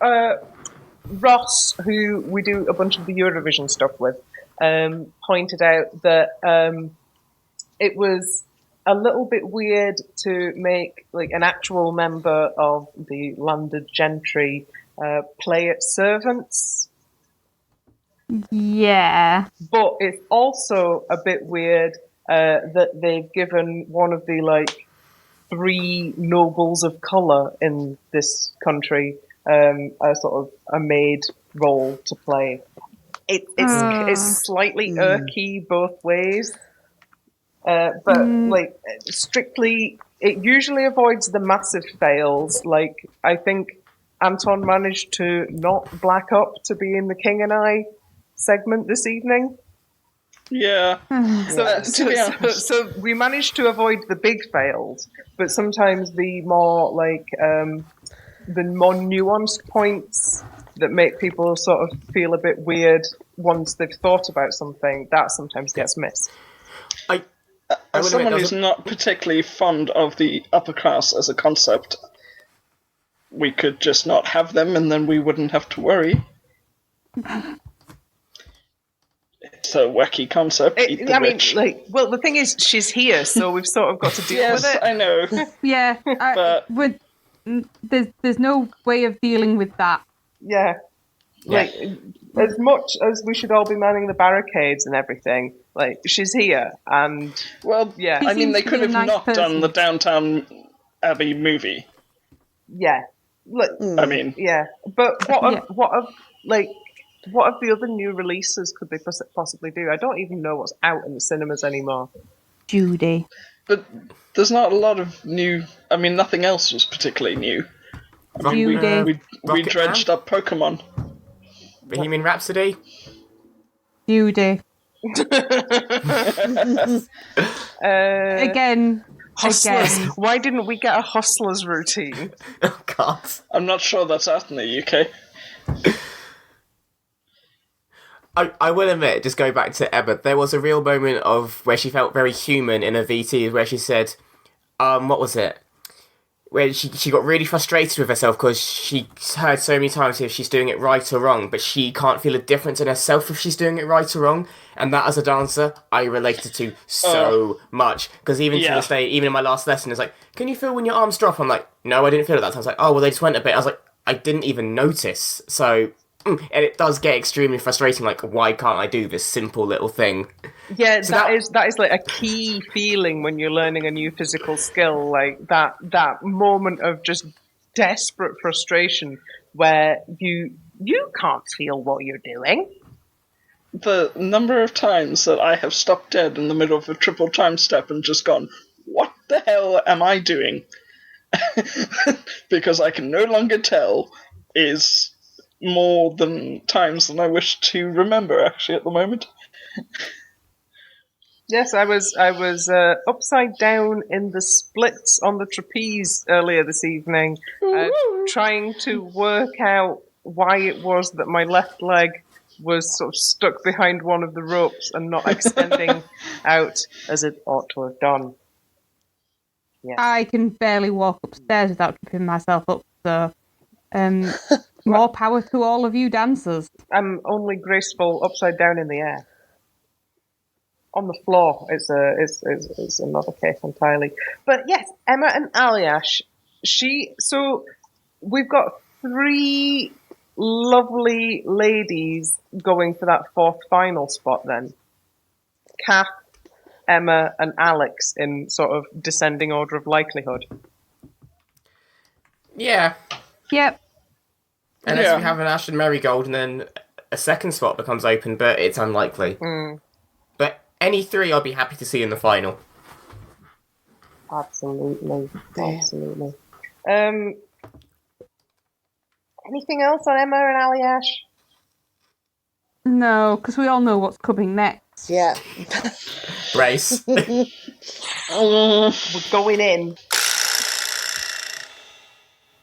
Ross, who we do a bunch of the Eurovision stuff with, pointed out that it was a little bit weird to make like an actual member of the landed gentry play at servants. Yeah. But it's also a bit weird that they've given one of the like 3 nobles of colour in this country a sort of a maid role to play. It's slightly irky both ways. But like strictly, it usually avoids the massive fails. Like I think Anton managed to not black up to be in the King and I segment this evening. Yeah. So we managed to avoid the big fails, but sometimes the more like the more nuanced points that make people sort of feel a bit weird once they've thought about something, that sometimes gets missed. As someone who's not particularly fond of the upper class as a concept, we could just not have them and then we wouldn't have to worry. It's a wacky concept. The thing is, she's here, so we've sort of got to deal with it. Yes, I know. Yeah, there's no way of dealing with that. Yeah. As much as we should all be manning the barricades and everything, she's here, and yeah. I mean, they could have not done the Downtown Abbey movie. Yeah. I mean, yeah. But what of the other new releases could they possibly do? I don't even know what's out in the cinemas anymore. Judy. But there's not a lot of new. I mean, nothing else was particularly new. Judy. We dredged up Pokemon. Bohemian Rhapsody? Judy. Again. Hustlers. Why didn't we get a Hustlers routine? Oh, God. I'm not sure that's out in the UK. I will admit, just go back to Emma, there was a real moment of where she felt very human in a VT, where she said, what was it? Where she got really frustrated with herself because she heard so many times if she's doing it right or wrong, but she can't feel a difference in herself if she's doing it right or wrong. And that, as a dancer, I related to so much. Because even to this day, even in my last lesson, it's like, can you feel when your arms drop? I'm like, no, I didn't feel it that time. I was like, oh, well, they just went a bit. I was like, I didn't even notice. So, and it does get extremely frustrating. Like, why can't I do this simple little thing? Yeah, so that is like a key feeling when you're learning a new physical skill, like that moment of just desperate frustration where you can't feel what you're doing. The number of times that I have stopped dead in the middle of a triple time step and just gone, what the hell am I doing? Because I can no longer tell is more than times than I wish to remember, actually, at the moment. Yes, I was upside down in the splits on the trapeze earlier this evening, trying to work out why it was that my left leg was sort of stuck behind one of the ropes and not extending out as it ought to have done. Yeah. I can barely walk upstairs without tripping myself up, so more power to all of you dancers. I'm only graceful upside down in the air. On the floor is another case entirely. But yes, Emma and Aliash, so we've got 3 lovely ladies going for that 4th final spot then. Kath, Emma and Alex in sort of descending order of likelihood. Yeah. Yep. Unless we have an Ashton Marigold and then a second spot becomes open, but it's unlikely. But any 3 I'll be happy to see in the final. Absolutely. Absolutely. Anything else on Emma and Aliash? No, because we all know what's coming next. Yeah. Brace. We're going in.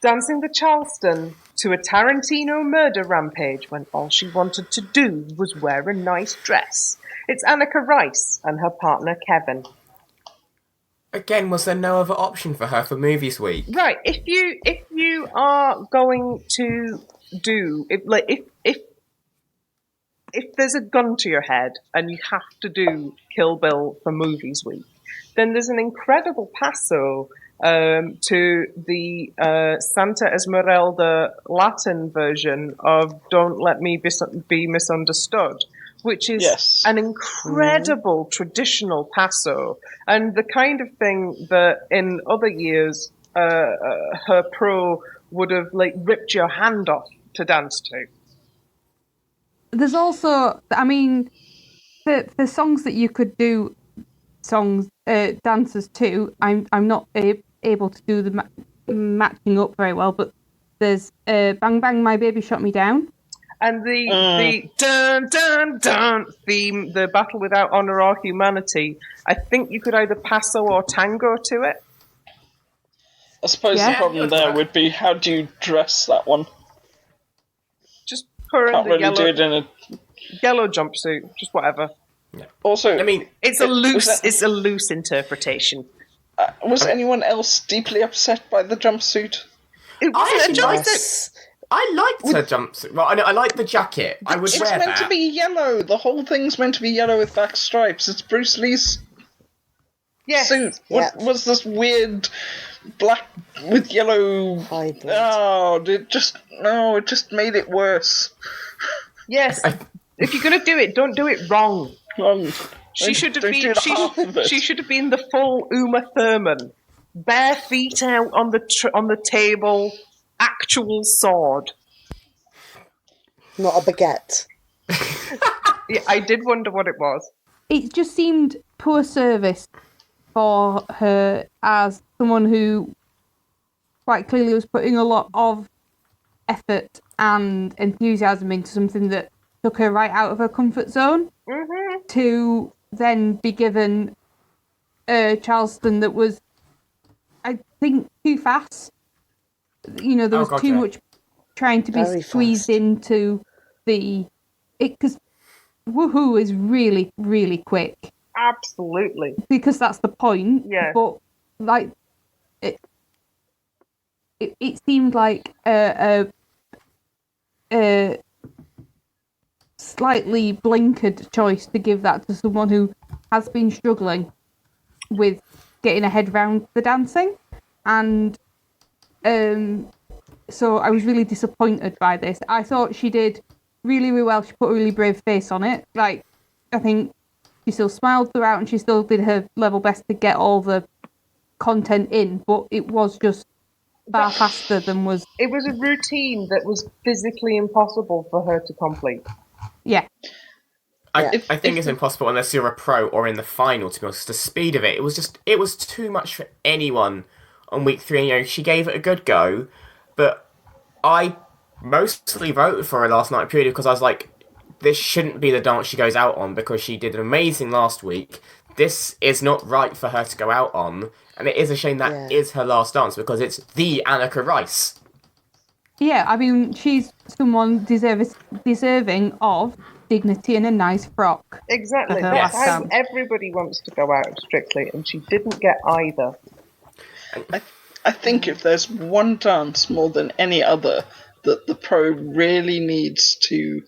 Dancing the Charleston to a Tarantino murder rampage when all she wanted to do was wear a nice dress. It's Annika Rice and her partner Kevin. Again, was there no other option for her for Movies Week? Right, if you are going to do if there's a gun to your head and you have to do Kill Bill for Movies Week, then there's an incredible passo to the Santa Esmeralda Latin version of Don't Let Me Be Misunderstood, which is an incredible traditional passo, and the kind of thing that in other years her pro would have ripped your hand off to dance to. There's also, I mean, the songs that you could do dances to. I'm not able to do the matching up very well, but there's Bang Bang My Baby Shot Me Down. And the dun dun dun theme, the Battle Without Honor or Humanity, I think you could either passo or tango to it. I suppose the problem there would be, how do you dress that one? Just put her Can't in the really do it in a... yellow jumpsuit, just whatever. Also, I mean, It's a loose interpretation. was anyone else deeply upset by the jumpsuit? It wasn't a actually liked jumpsuit. I liked her jumpsuit. Well, I like the jacket. I would It's wear meant that. to be yellow. The whole thing's meant to be yellow with black stripes. It's Bruce Lee's Yes. suit. What Yeah. was this weird black with yellow? Hybrid. Oh, it just made it worse. Yes. If you're going to do it, don't do it wrong. She should have Don't been. do the half of it. She should have been the full Uma Thurman, bare feet out on the table, actual sword. Not a baguette. Yeah, I did wonder what it was. It just seemed poor service for her as someone who quite clearly was putting a lot of effort and enthusiasm into something that took her right out of her comfort zone, to then be given Charleston that was, I think, too fast. You know, there was too much trying to be Very squeezed fast. into because woohoo is really, really quick. Absolutely. Because that's the point. Yeah. But like it seemed like a slightly blinkered choice to give that to someone who has been struggling with getting a head round the dancing, and so I was really disappointed by this. I thought she did really, really well. She put a really brave face on it. Like, I think she still smiled throughout, and she still did her level best to get all the content in, but it was just far faster than was... It was a routine that was physically impossible for her to complete. Yeah. I think it's impossible unless you're a pro or in the final, to be honest. The speed of it, it was too much for anyone on week 3. You know, she gave it a good go, but I mostly voted for her last night purely because I was like, this shouldn't be the dance she goes out on because she did amazing last week. This is not right for her to go out on, and it is a shame that is her last dance because it's the Annika Rice. Yeah, I mean, she's someone deserving of dignity and a nice frock. Exactly. That's how everybody wants to go out Strictly, and she didn't get either. I think if there's one dance more than any other that the pro really needs to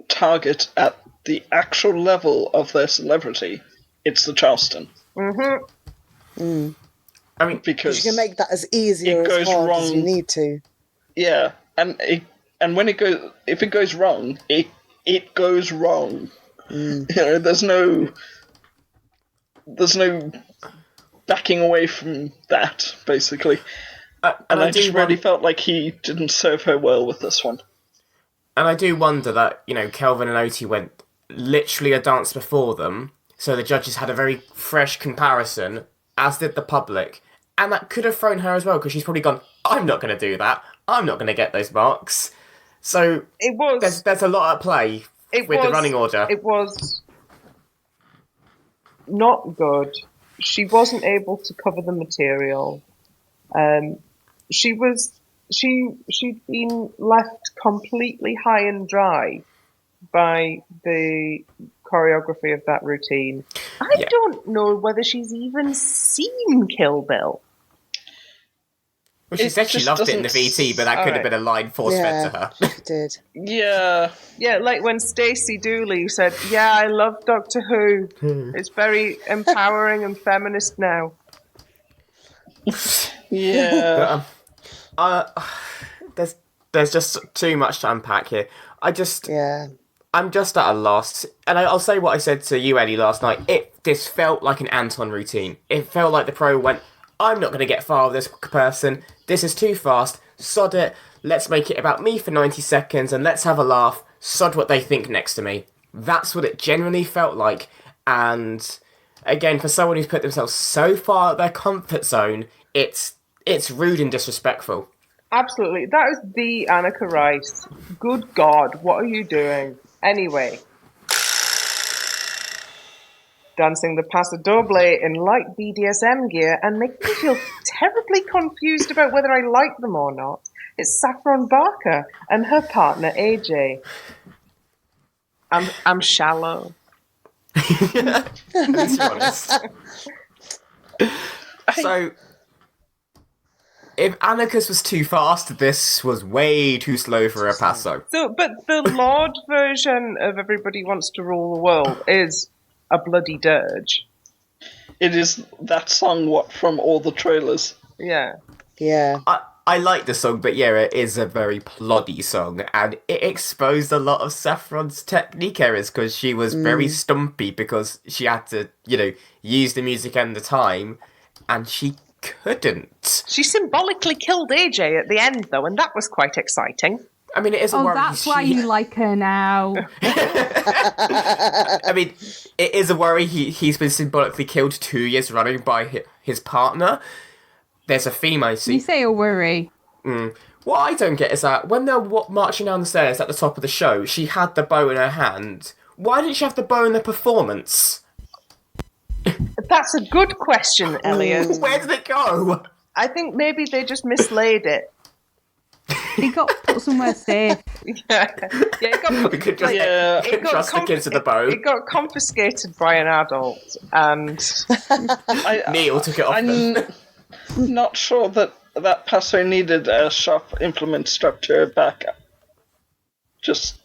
target at the actual level of their celebrity, it's the Charleston. Mm-hmm. Mm. I mean, because you can make that as easy or as hard as you need to. Yeah, and when if it goes wrong, it goes wrong. Mm. You know, there's no backing away from that, basically. And I just really felt like he didn't serve her well with this one. And I do wonder that, you know, Kelvin and Oti went literally a dance before them, so the judges had a very fresh comparison, as did the public. And that could have thrown her as well, because she's probably gone, I'm not going to do that. I'm not going to get those marks. So there's a lot at play with the running order. It was not good. She wasn't able to cover the material. She'd been left completely high and dry by the choreography of that routine. I don't know whether she's even seen Kill Bill. Well, she said she loved it in the VT, but that could have been a line force-fed to her. She did. Yeah. Yeah, like when Stacey Dooley said, yeah, I love Doctor Who. It's very empowering and feminist now. Yeah. There's just too much to unpack here. I'm just at a loss. And I'll say what I said to you, Ellie, last night. This felt like an Anton routine. It felt like the pro went, I'm not going to get far with this person. This is too fast. Sod it. Let's make it about me for 90 seconds and let's have a laugh. Sod what they think next to me. That's what it genuinely felt like. And again, for someone who's put themselves so far out of their comfort zone, it's rude and disrespectful. Absolutely. That is the Annika Rice. Good God, what are you doing? Anyway. Dancing the Paso Doble in light BDSM gear and making me feel terribly confused about whether I like them or not. It's Saffron Barker and her partner AJ. I'm shallow. At least you're honest. So, if Amicus was too fast, this was way too slow for a passo. So, but the Lord version of Everybody Wants to Rule the World is a bloody dirge. It is that song, what, from all the trailers. Yeah. Yeah. I like the song, but yeah, it is a very ploddy song, and it exposed a lot of Saffron's technique errors because she was very stumpy because she had to, use the music and the time, and she couldn't. She symbolically killed AJ at the end, though, and that was quite exciting. I mean, it is a worry. That's why you like her now. I mean, it is a worry. He's been symbolically killed 2 years running by his partner. There's a theme I see. You say a worry. What I don't get is that when they're marching down the stairs at the top of the show, she had the bow in her hand. Why didn't she have the bow in the performance? That's a good question, Elliot. Where did it go? I think maybe they just mislaid it. It got put somewhere safe. It got We could just trust the kids with the bow. It got confiscated by an adult, and Neil took it off them. I'm not sure that passo needed a sharp implement strapped to her back. Just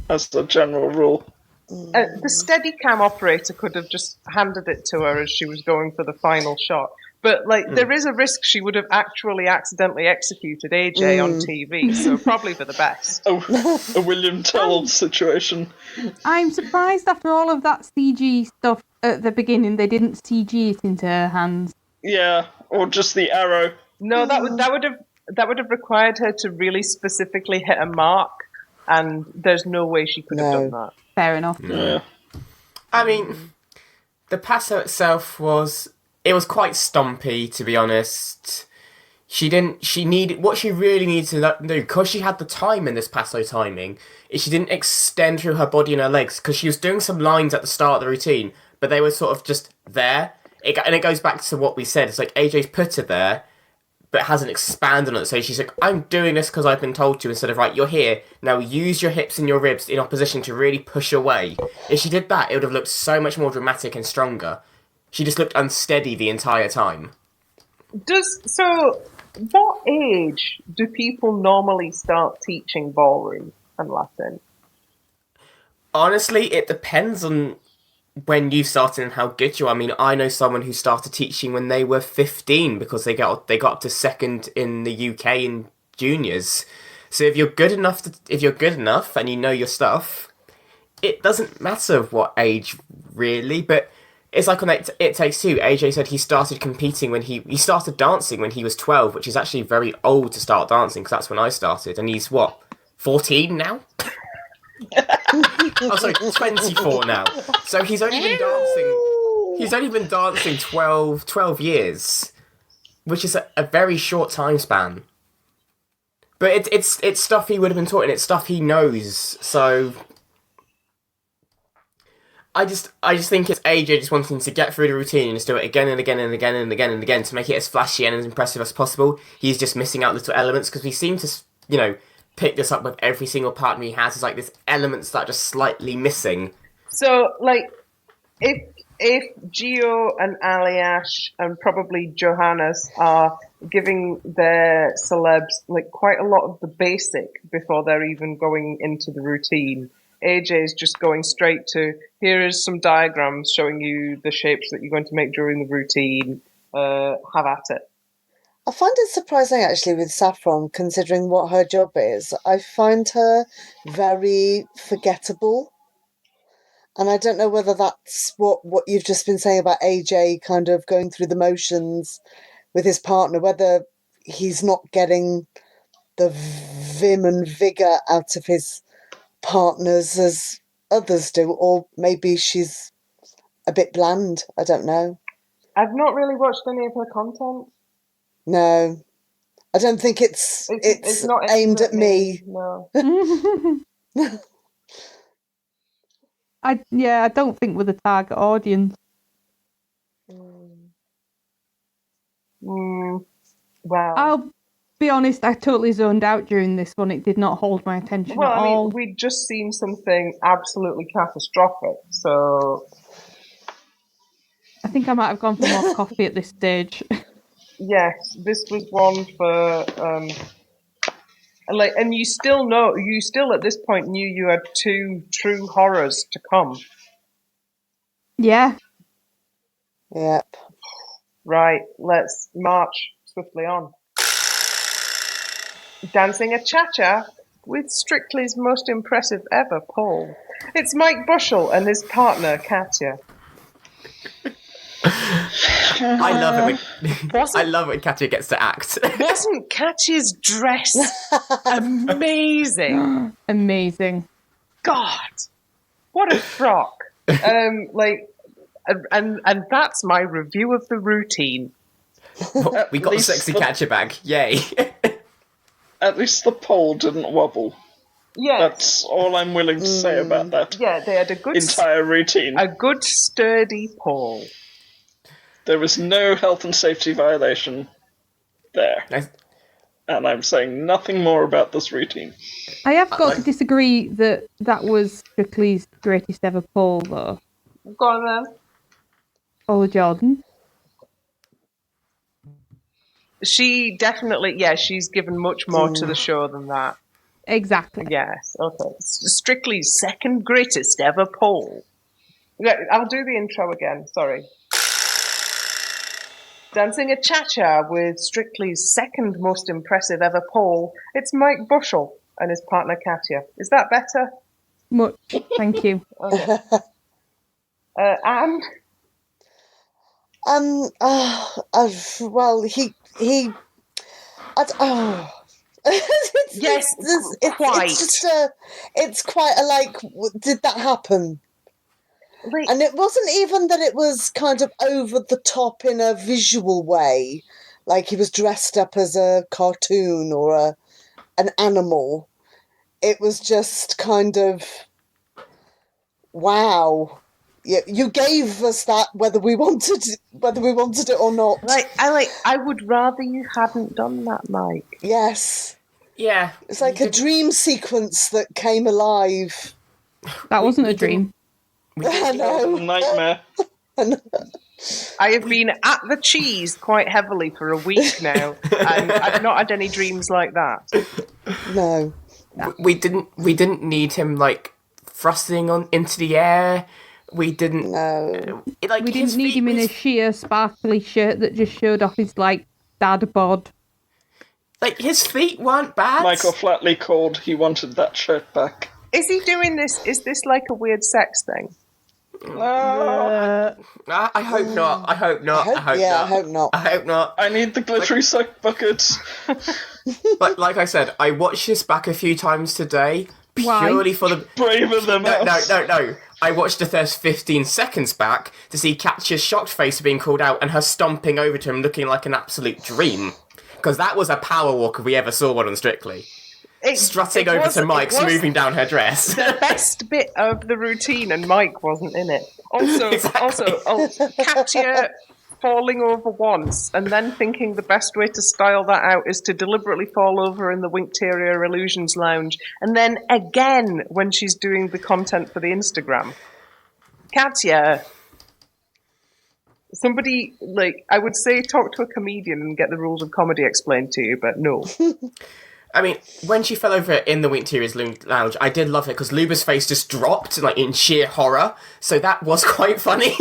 as a general rule. the Steadicam operator could have just handed it to her as she was going for the final shot. But there is a risk she would have actually accidentally executed AJ on TV, so probably for the best. A William Tell situation. I'm surprised after all of that CG stuff at the beginning, they didn't CG it into her hands. Yeah, or just the arrow. No, that would have required her to really specifically hit a mark, and there's no way she could have done that. Fair enough. Yeah. I mean, the passo itself was quite stumpy, to be honest. What she really needed to do, because she had the time in this passo timing, is she didn't extend through her body and her legs, because she was doing some lines at the start of the routine, but they were sort of just there. And it goes back to what we said, it's like AJ's put her there, but hasn't expanded on it. So she's like, I'm doing this because I've been told to, instead of, right, you're here, now use your hips and your ribs in opposition to really push away. If she did that, it would have looked so much more dramatic and stronger. She just looked unsteady the entire time. What age do people normally start teaching ballroom and Latin? Honestly, it depends on when you started and how good you are. I mean, I know someone who started teaching when they were 15 because they got up to second in the UK in juniors. So if you're good enough and you know your stuff, it doesn't matter what age really. But it's like on It Takes Two. AJ said he started competing when he started dancing when he was 12, which is actually very old to start dancing because that's when I started. And he's 14 now? Oh, sorry, 24 now. So he's only been dancing. He's only been dancing 12 years, which is a very short time span. But it's stuff he would have been taught, and it's stuff he knows. So I just think it's AJ just wanting to get through the routine and just do it again and again and again and again and again to make it as flashy and as impressive as possible. He's just missing out little elements because we seem to, pick this up with every single partner he has. It's like this elements that are just slightly missing. So, if Gio and Aliash and probably Johannes are giving their celebs quite a lot of the basic before they're even going into the routine, AJ is just going straight to, here is some diagrams showing you the shapes that you're going to make during the routine. Have at it. I find it surprising, actually, with Saffron, considering what her job is. I find her very forgettable. And I don't know whether that's what you've just been saying about AJ kind of going through the motions with his partner, whether he's not getting the vim and vigour out of his partners as others do, or maybe she's a bit bland. I don't know. I've not really watched any of her content. No, I don't think it's not aimed at me. No. I don't think we're the target audience. Wow. I'll be honest, I totally zoned out during this one. It did not hold my attention at all. We'd just seen something absolutely catastrophic, so think I might have gone for more coffee at this stage. Yes, this was one for and you still at this point knew you had 2 true horrors to come. Yeah. Yep. Right, let's march swiftly on. Dancing a cha-cha with Strictly's most impressive ever pole. It's Mike Bushell and his partner, Katya. I love it when Katya gets to act. Wasn't Katya's dress amazing? Amazing. God, what a frock. And that's my review of the routine. We got a sexy Katya bag. Yay. At least the pole didn't wobble. Yes. That's all I'm willing to say about that. Yeah, they had a good entire routine. A good sturdy pole. There was no health and safety violation there. Nice. And I'm saying nothing more about this routine. I have got to disagree that was Strictly's greatest ever pole, though. Go on then. Ola Jordan. She definitely, she's given much more to the show than that. Exactly. Yes, okay. Strictly's second greatest ever pole. Yeah, I'll do the intro again, sorry. Dancing a cha-cha with Strictly's second most impressive ever pole, it's Mike Bushell and his partner Katya. Is that better? Much, thank you. Okay. Anne? Well, he Yes, quite. It's quite a did that happen? Like, And it wasn't even that it was kind of over the top in a visual way, like he was dressed up as a cartoon or an animal. It was just kind of, wow. You gave us that whether we wanted it or not. I would rather you hadn't done that, Mike. Yes. Yeah. It's like a dream sequence that came alive. That wasn't a dream. I know. Nightmare. I have been at the cheese quite heavily for a week now, and I've not had any dreams like that. No. We didn't need him thrusting into the air. We didn't. No. We didn't need him in a sheer sparkly shirt that just showed off his dad bod. His feet weren't bad. Michael flatly called he wanted that shirt back. Is he doing this? Is this like a weird sex thing? I hope not. I hope not. I hope not. I need the glittery sock buckets. Like I said, I watched this back a few times today purely for the braver than No. I watched the first 15 seconds back to see Katya's shocked face being called out and her stomping over to him looking like an absolute dream. Because that was a power walk if we ever saw one on Strictly. Strutting over to Mike, smoothing down her dress. The best bit of the routine, and Mike wasn't in it. Also, Katya falling over once, and then thinking the best way to style that out is to deliberately fall over in the Winkterior Illusions Lounge, and then again when she's doing the content for the Instagram. Katya, somebody, I would say talk to a comedian and get the rules of comedy explained to you, but no. I mean, when she fell over in the Winkterior's Lounge, I did love it because Luba's face just dropped, in sheer horror. So that was quite funny.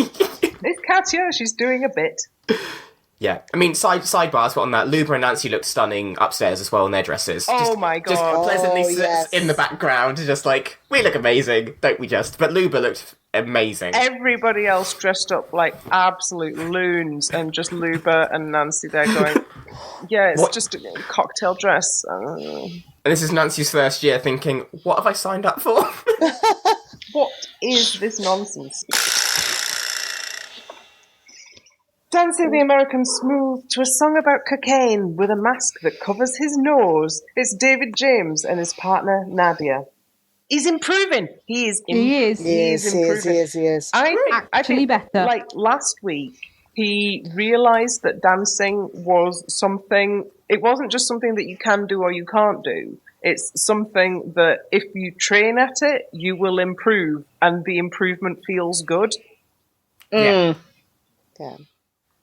It's Katya, she's doing a bit. Yeah, I mean, sidebars, but on that, Luba and Nancy looked stunning upstairs as well in their dresses. My God. Just pleasantly yes. in the background, just we look amazing, don't we just? But Luba looked amazing. Everybody else dressed up like absolute loons, and just Luba and Nancy there going, yeah, it's just a cocktail dress. And this is Nancy's first year thinking, what have I signed up for? What is this nonsense? Dancing the American Smooth to a song about cocaine with a mask that covers his nose. It's David James and his partner Nadia. He's improving. He is improving. He is. I think better. Last week, he realised that dancing was something. It wasn't just something that you can do or you can't do. It's something that if you train at it, you will improve, and the improvement feels good. Yeah. Yeah.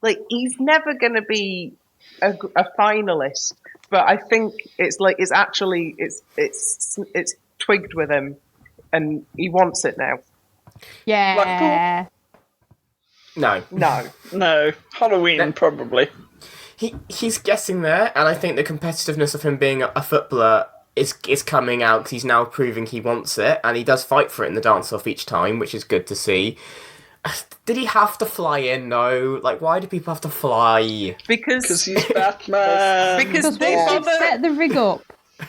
Like, he's never going to be a finalist, but I think it's twigged with him, and he wants it now. Yeah. No. No, Halloween probably. He's getting there, and I think the competitiveness of him being a footballer is coming out because he's now proving he wants it, and he does fight for it in the dance-off each time, which is good to see. Did he have to fly in? No. Like, why do people have to fly? Because he's Batman. Because they set the rig up.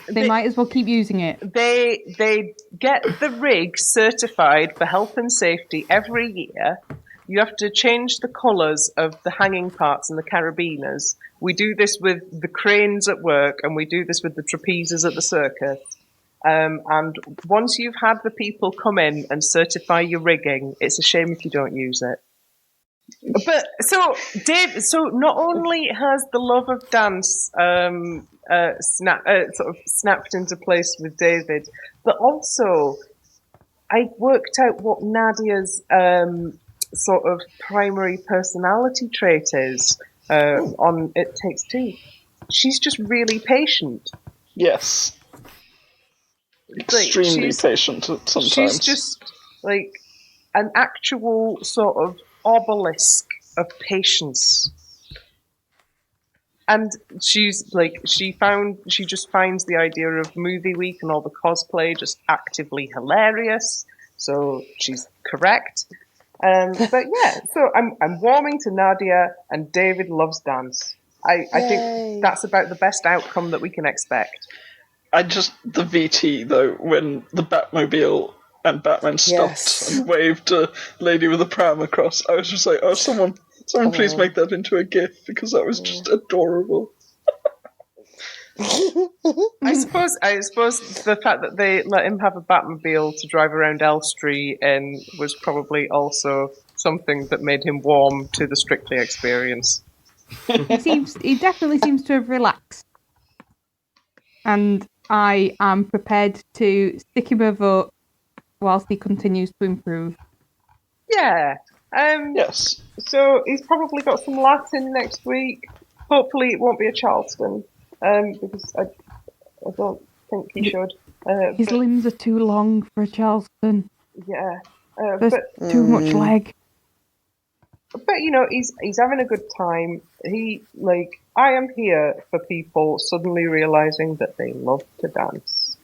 They might as well keep using it. They get the rig certified for health and safety every year. You have to change the colours of the hanging parts and the carabiners. We do this with the cranes at work, and we do this with the trapezes at the circus. And once you've had the people come in and certify your rigging, it's a shame if you don't use it. But so Dave, not only has the love of dance sort of snapped into place with David, but also I worked out what Nadia's sort of primary personality trait is on It Takes Two. She's just really patient. Yes. Extremely patient sometimes. She's just like an actual sort of obelisk of patience. And she's like, she just finds the idea of Movie Week and all the cosplay just actively hilarious. So she's correct. But yeah, so I'm warming to Nadia, and David loves dance. I think that's about the best outcome that we can expect. The VT though, when the Batmobile and Batman stopped and waved a lady with a pram across, I was just like, oh, someone please make that into a GIF, because that was just adorable. I suppose the fact that they let him have a Batmobile to drive around Elstree in was probably also something that made him warm to the Strictly experience. He definitely seems to have relaxed. And I am prepared to stick him a vote whilst he continues to improve. Yeah. Yes. So he's probably got some Latin next week. Hopefully it won't be a Charleston, because I don't think he should. His limbs are too long for a Charleston. Yeah. There's too much leg. But he's having a good time. I am here for people suddenly realizing that they love to dance.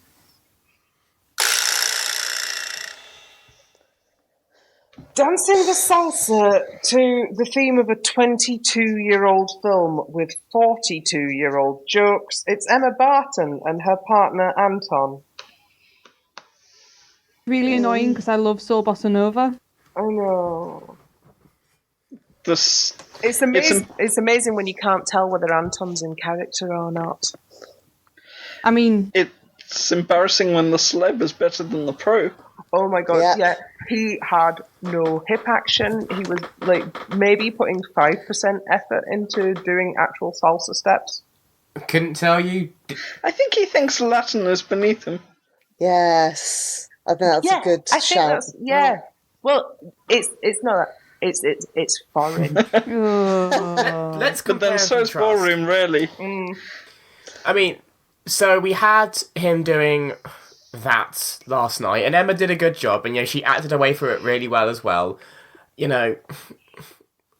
Dancing the salsa to the theme of a 22-year-old film with 42-year-old jokes. It's Emma Barton and her partner Anton. Really annoying because I love Soul Bossa Nova. I know. It's amazing when you can't tell whether Anton's in character or not. I mean, it's embarrassing when the celeb is better than the pro. Oh my god, yeah. He had no hip action. He was maybe putting 5% effort into doing actual salsa steps. Couldn't tell you. I think he thinks Latin is beneath him. Yes. I think that's a good shout. Well, it's not. It's foreign. Let's compare. But then so is ballroom, really. I mean, so we had him doing that last night, and Emma did a good job, and she acted away for it really well as well.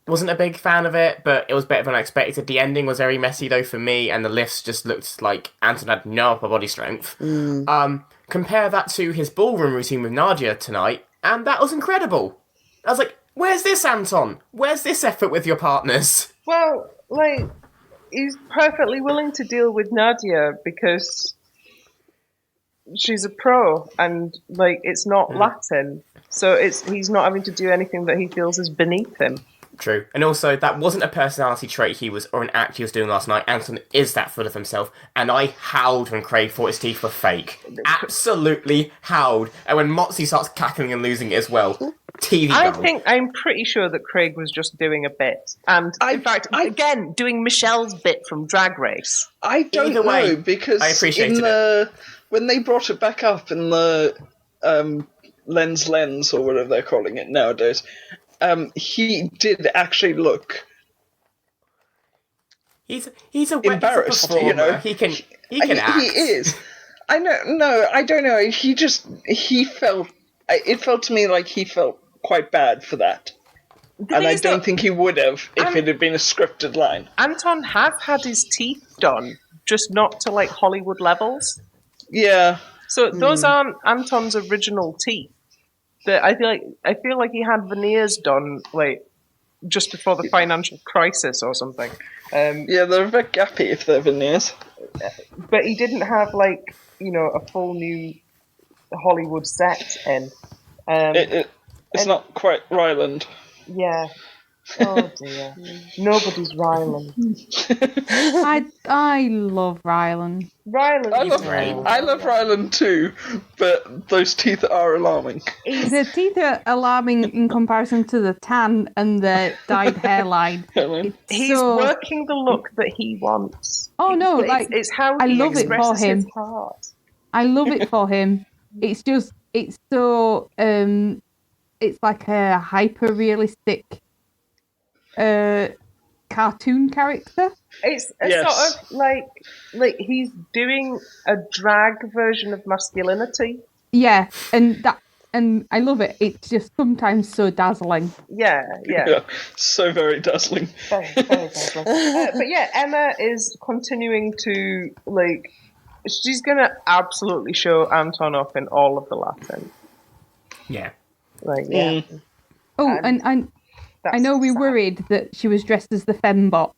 Wasn't a big fan of it, but it was better than I expected. The ending was very messy though for me, and the lifts just looked like Anton had no upper body strength. Compare that to his ballroom routine with Nadia tonight, and that was incredible. I was like, where's this, Anton? Where's this effort with your partners? Well, he's perfectly willing to deal with Nadia because she's a pro, and it's not Latin, so he's not having to do anything that he feels is beneath him. True. And also, that wasn't a personality trait or an act he was doing last night. Anton is that full of himself, and I howled when Craig thought his teeth were fake. Absolutely howled. And when Motzi starts cackling and losing it as well, TV go. I'm pretty sure that Craig was just doing a bit. And, in fact, again, doing Michelle's bit from Drag Race. I don't know, because I appreciated it. When they brought it back up in the Lens, or whatever they're calling it nowadays, he did actually look He's a embarrassed. performer. You know, He can act. He is. I know. No, I don't know. He felt. It felt to me like he felt quite bad for that. And I don't think he would have if it had been a scripted line. Anton have had his teeth done, just not to like Hollywood levels. Yeah. So those aren't Anton's original teeth. I feel like he had veneers done like just before the financial crisis or something. Yeah, they're a bit gappy if they're veneers. But he didn't have like a full new Hollywood set in. It's not quite Ryland. Yeah. Oh dear. Nobody's Rylan. I love Rylan. Rylan. I love Ryland too, but those teeth are alarming. The teeth are alarming in comparison to the tan and the dyed hairline. He's working the look that he wants. Oh no, it's how I he love it for expresses him. his heart. I love it for him. It's so it's like a hyper realistic cartoon character. It's sort of like he's doing a drag version of masculinity. Yeah, and I love it. It's just sometimes so dazzling. Yeah. So very dazzling. Very, very dazzling. But yeah, Emma is continuing to she's gonna absolutely show Anton off in all of the Latin. Yeah. Oh, and I know we worried that she was dressed as the fembot,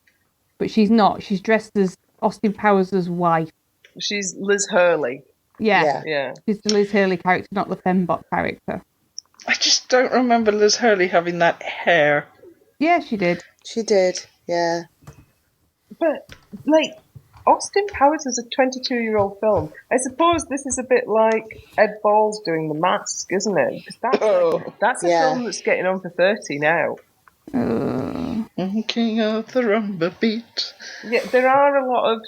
but she's not. She's dressed as Austin Powers' wife. She's Liz Hurley. Yeah. Yeah. She's the Liz Hurley character, not the fembot character. I just don't remember Liz Hurley having that hair. Yeah, she did. She did, yeah. But, Austin Powers is a 22-year-old film. I suppose this is a bit like Ed Ball's doing The Mask, isn't it? Because that's a film that's getting on for 30 now. King of the rumba beat. Yeah, there are a lot of...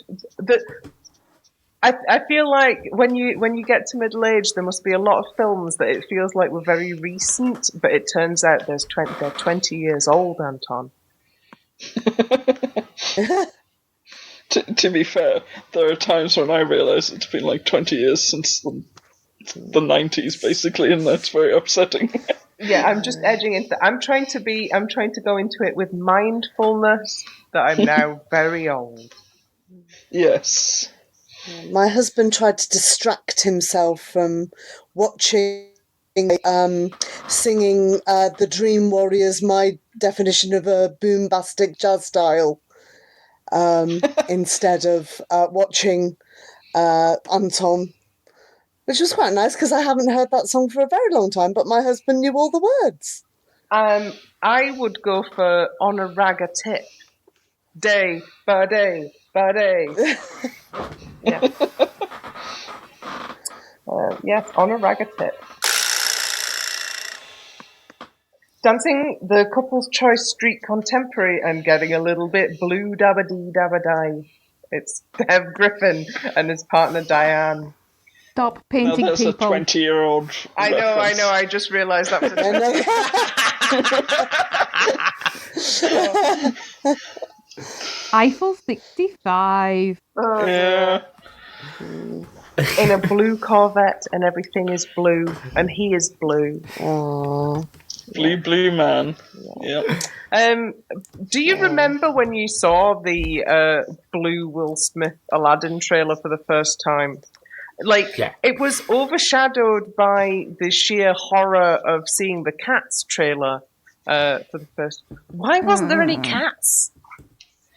I feel like when you get to middle age, there must be a lot of films that it feels like were very recent, but it turns out they're 20 years old, Anton. To be fair, there are times when I realise it's been 20 years since the 90s, basically, and that's very upsetting. Yeah, I'm just edging into. I'm trying to go into it with mindfulness that I'm now very old. Yes. My husband tried to distract himself from watching, singing the Dream Warriors, my definition of a boombastic jazz style, instead of watching Anton, which was quite nice because I haven't heard that song for a very long time, but my husband knew all the words. I would go for On a Ragga Tip. Day by day by day. Yeah. Yes, On a Ragga Tip. Dancing the Couple's Choice Street Contemporary and getting a little bit blue dabba dee dabba die. It's Bev Griffin and his partner Diane. Stop painting there's people. a 20-year-old I know. I just realised that was Eiffel 65. Yeah. In a blue Corvette and everything is blue and he is blue. Aww. Blue man. Yeah. Do you remember when you saw the blue Will Smith Aladdin trailer for the first time? It was overshadowed by the sheer horror of seeing the Cats trailer for the first. Why wasn't there any cats?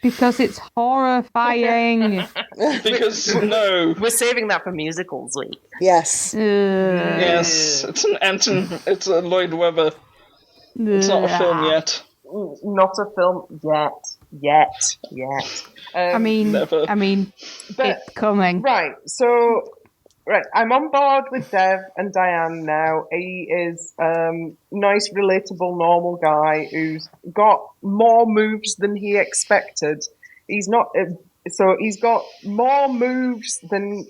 Because it's horrifying. Because no. We're saving that for musicals week. Yes. Yes. It's an Anton. It's a Lloyd Webber. It's not a film yet. Not a film yet. Never. It's coming. Right. So. Right, I'm on board with Dev and Diane now. He is nice, relatable, normal guy who's got more moves than he expected. He's not, so he's got more moves than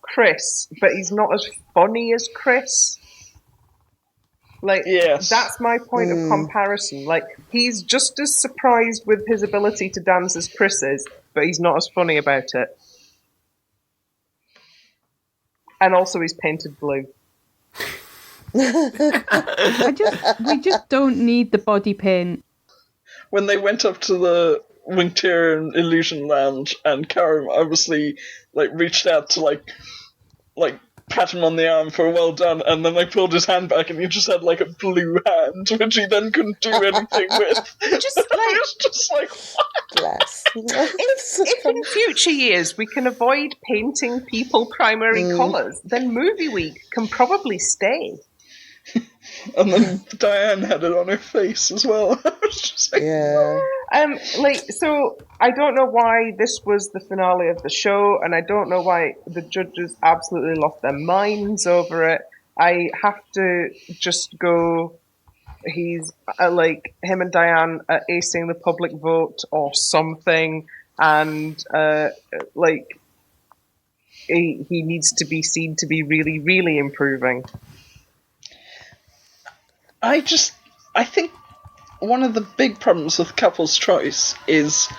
Chris, but he's not as funny as Chris. Like, Yes. that's my point of comparison. Like, he's just as surprised with his ability to dance as Chris is, but he's not as funny about it. And also, he's painted blue. We just don't need the body paint. When they went up to the Winterian Illusion Lounge, and Karim obviously reached out to pat him on the arm for a well done, and then they pulled his hand back, and he just had a blue hand, which he then couldn't do anything with. It's just like, what? Bless. If in future years we can avoid painting people primary colours, then Movie Week can probably stay. And then Diane had it on her face as well. I was just like, Yeah. So I don't know why this was the finale of the show, and I don't know why the judges absolutely lost their minds over it. I have to just go, he's him and Diane are acing the public vote or something, and he needs to be seen to be really, really improving. I think one of the big problems with Couple's Choice is,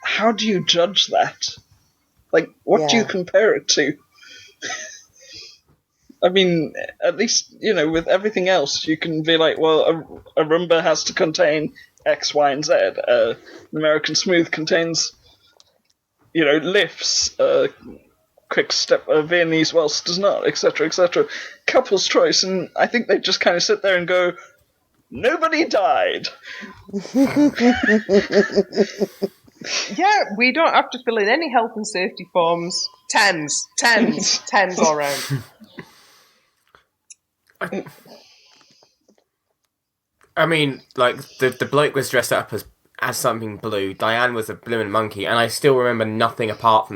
how do you judge that? What do you compare it to? I mean, at least, with everything else, you can be like, well, a rumba has to contain X, Y, and Z. An American Smooth contains, lifts. Quick Step, Viennese Waltz does not, etc., etc. Couple's Choice, and I think they just kind of sit there and go, nobody died. Yeah, we don't have to fill in any health and safety forms. Tens all around. I mean, the bloke was dressed up as something blue. Diane was a blooming monkey, and I still remember nothing apart from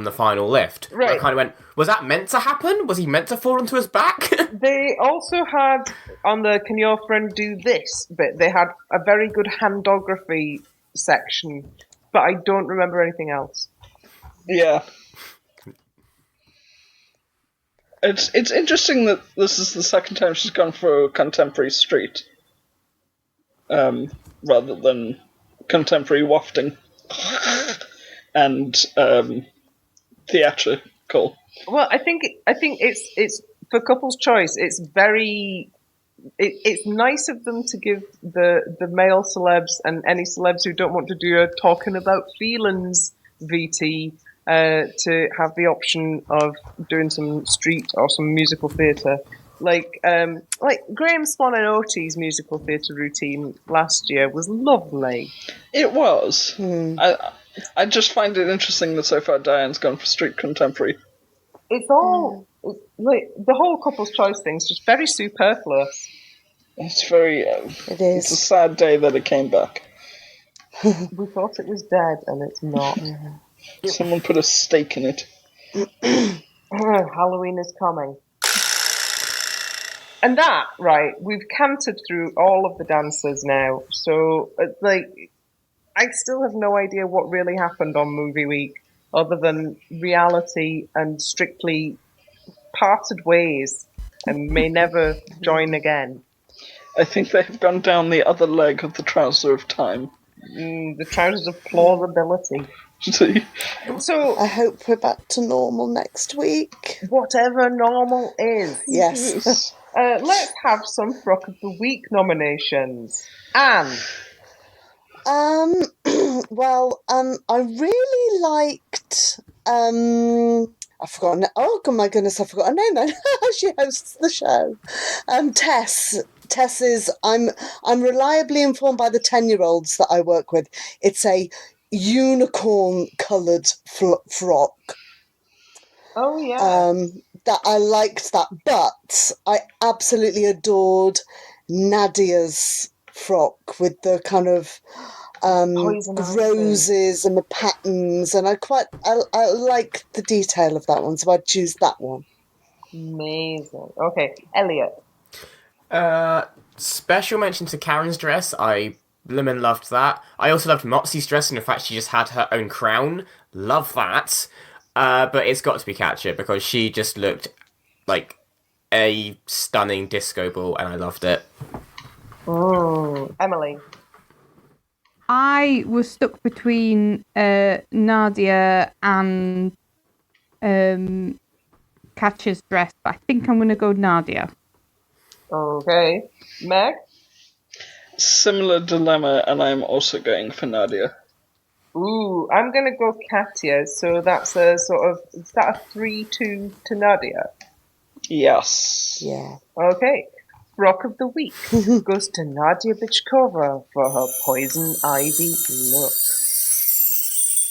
the final lift. Right. I kind of went, was that meant to happen? Was he meant to fall onto his back? They also had, on the Can Your Friend Do This bit, they had a very good handography section, but I don't remember anything else. Yeah. It's interesting that this is the second time she's gone for a contemporary street, rather than contemporary wafting and theatrical. Well, I think it's for Couple's Choice. It's nice of them to give the male celebs and any celebs who don't want to do a talking about feelings VT to have the option of doing some street or some musical theatre. Like Graham Swan and Otis' musical theatre routine last year was lovely. It was. I just find it interesting that so far Diane's gone for street contemporary. It's all the whole Couple's Choice thing's just very superfluous. It's very. It is. It's a sad day that it came back. We thought it was dead, and it's not. Someone put a stake in it. Halloween is coming. And that, right, we've cantered through all of the dancers now, so, I still have no idea what really happened on Movie Week, other than reality and Strictly parted ways and may never join again. I think they have gone down the other leg of the trouser of time. The trousers of plausibility. So I hope we're back to normal next week. Whatever normal is. Yes. Let's have some Frock of the Week nominations. Anne. Well, I really liked, I've forgotten, oh my goodness, I forgot her name then. She hosts the show. Tess. Tess is, I'm reliably informed by the 10-year-olds that I work with. It's a unicorn-coloured frock. Oh, yeah. That I liked that, but I absolutely adored Nadia's frock with the kind of roses and the patterns, and I like the detail of that one, so I'd choose that one. Amazing. Okay, Elliot. Special mention to Karen's dress. I blimmin' loved that. I also loved Motsy's dress, and in fact she just had her own crown. Love that. But it's got to be Katja, because she just looked like a stunning disco ball, and I loved it. Emily. I was stuck between Nadia and Katya's dress, but I think I'm going to go Nadia. Okay. Meg? Similar dilemma, and I'm also going for Nadia. Ooh, I'm going to go Katya, so that's a sort of, is that a 3-2 to Nadia? Yes. Yeah. Okay. Rock of the Week goes to Nadia Bichkova for her Poison Ivy look.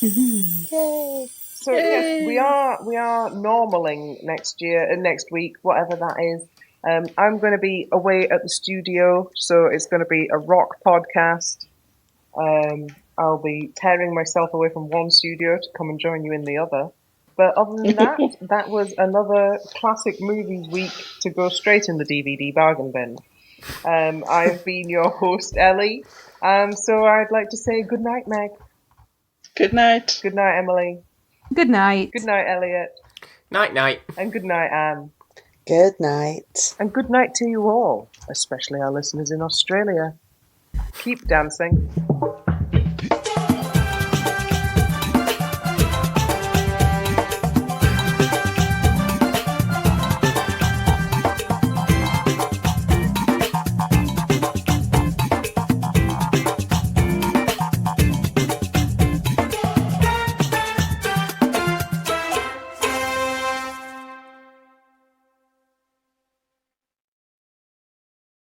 Yay. So yes, we are normaling next week, whatever that is. I'm going to be away at the studio, so it's going to be a rock podcast. I'll be tearing myself away from one studio to come and join you in the other. But other than that, that was another classic movies week to go straight in the DVD bargain bin. I've been your host, Ellie. So I'd like to say good night, Meg. Good night. Good night, Emily. Good night. Good night, Elliot. Night. And good night, Anne. Good night. And good night to you all, especially our listeners in Australia. Keep dancing.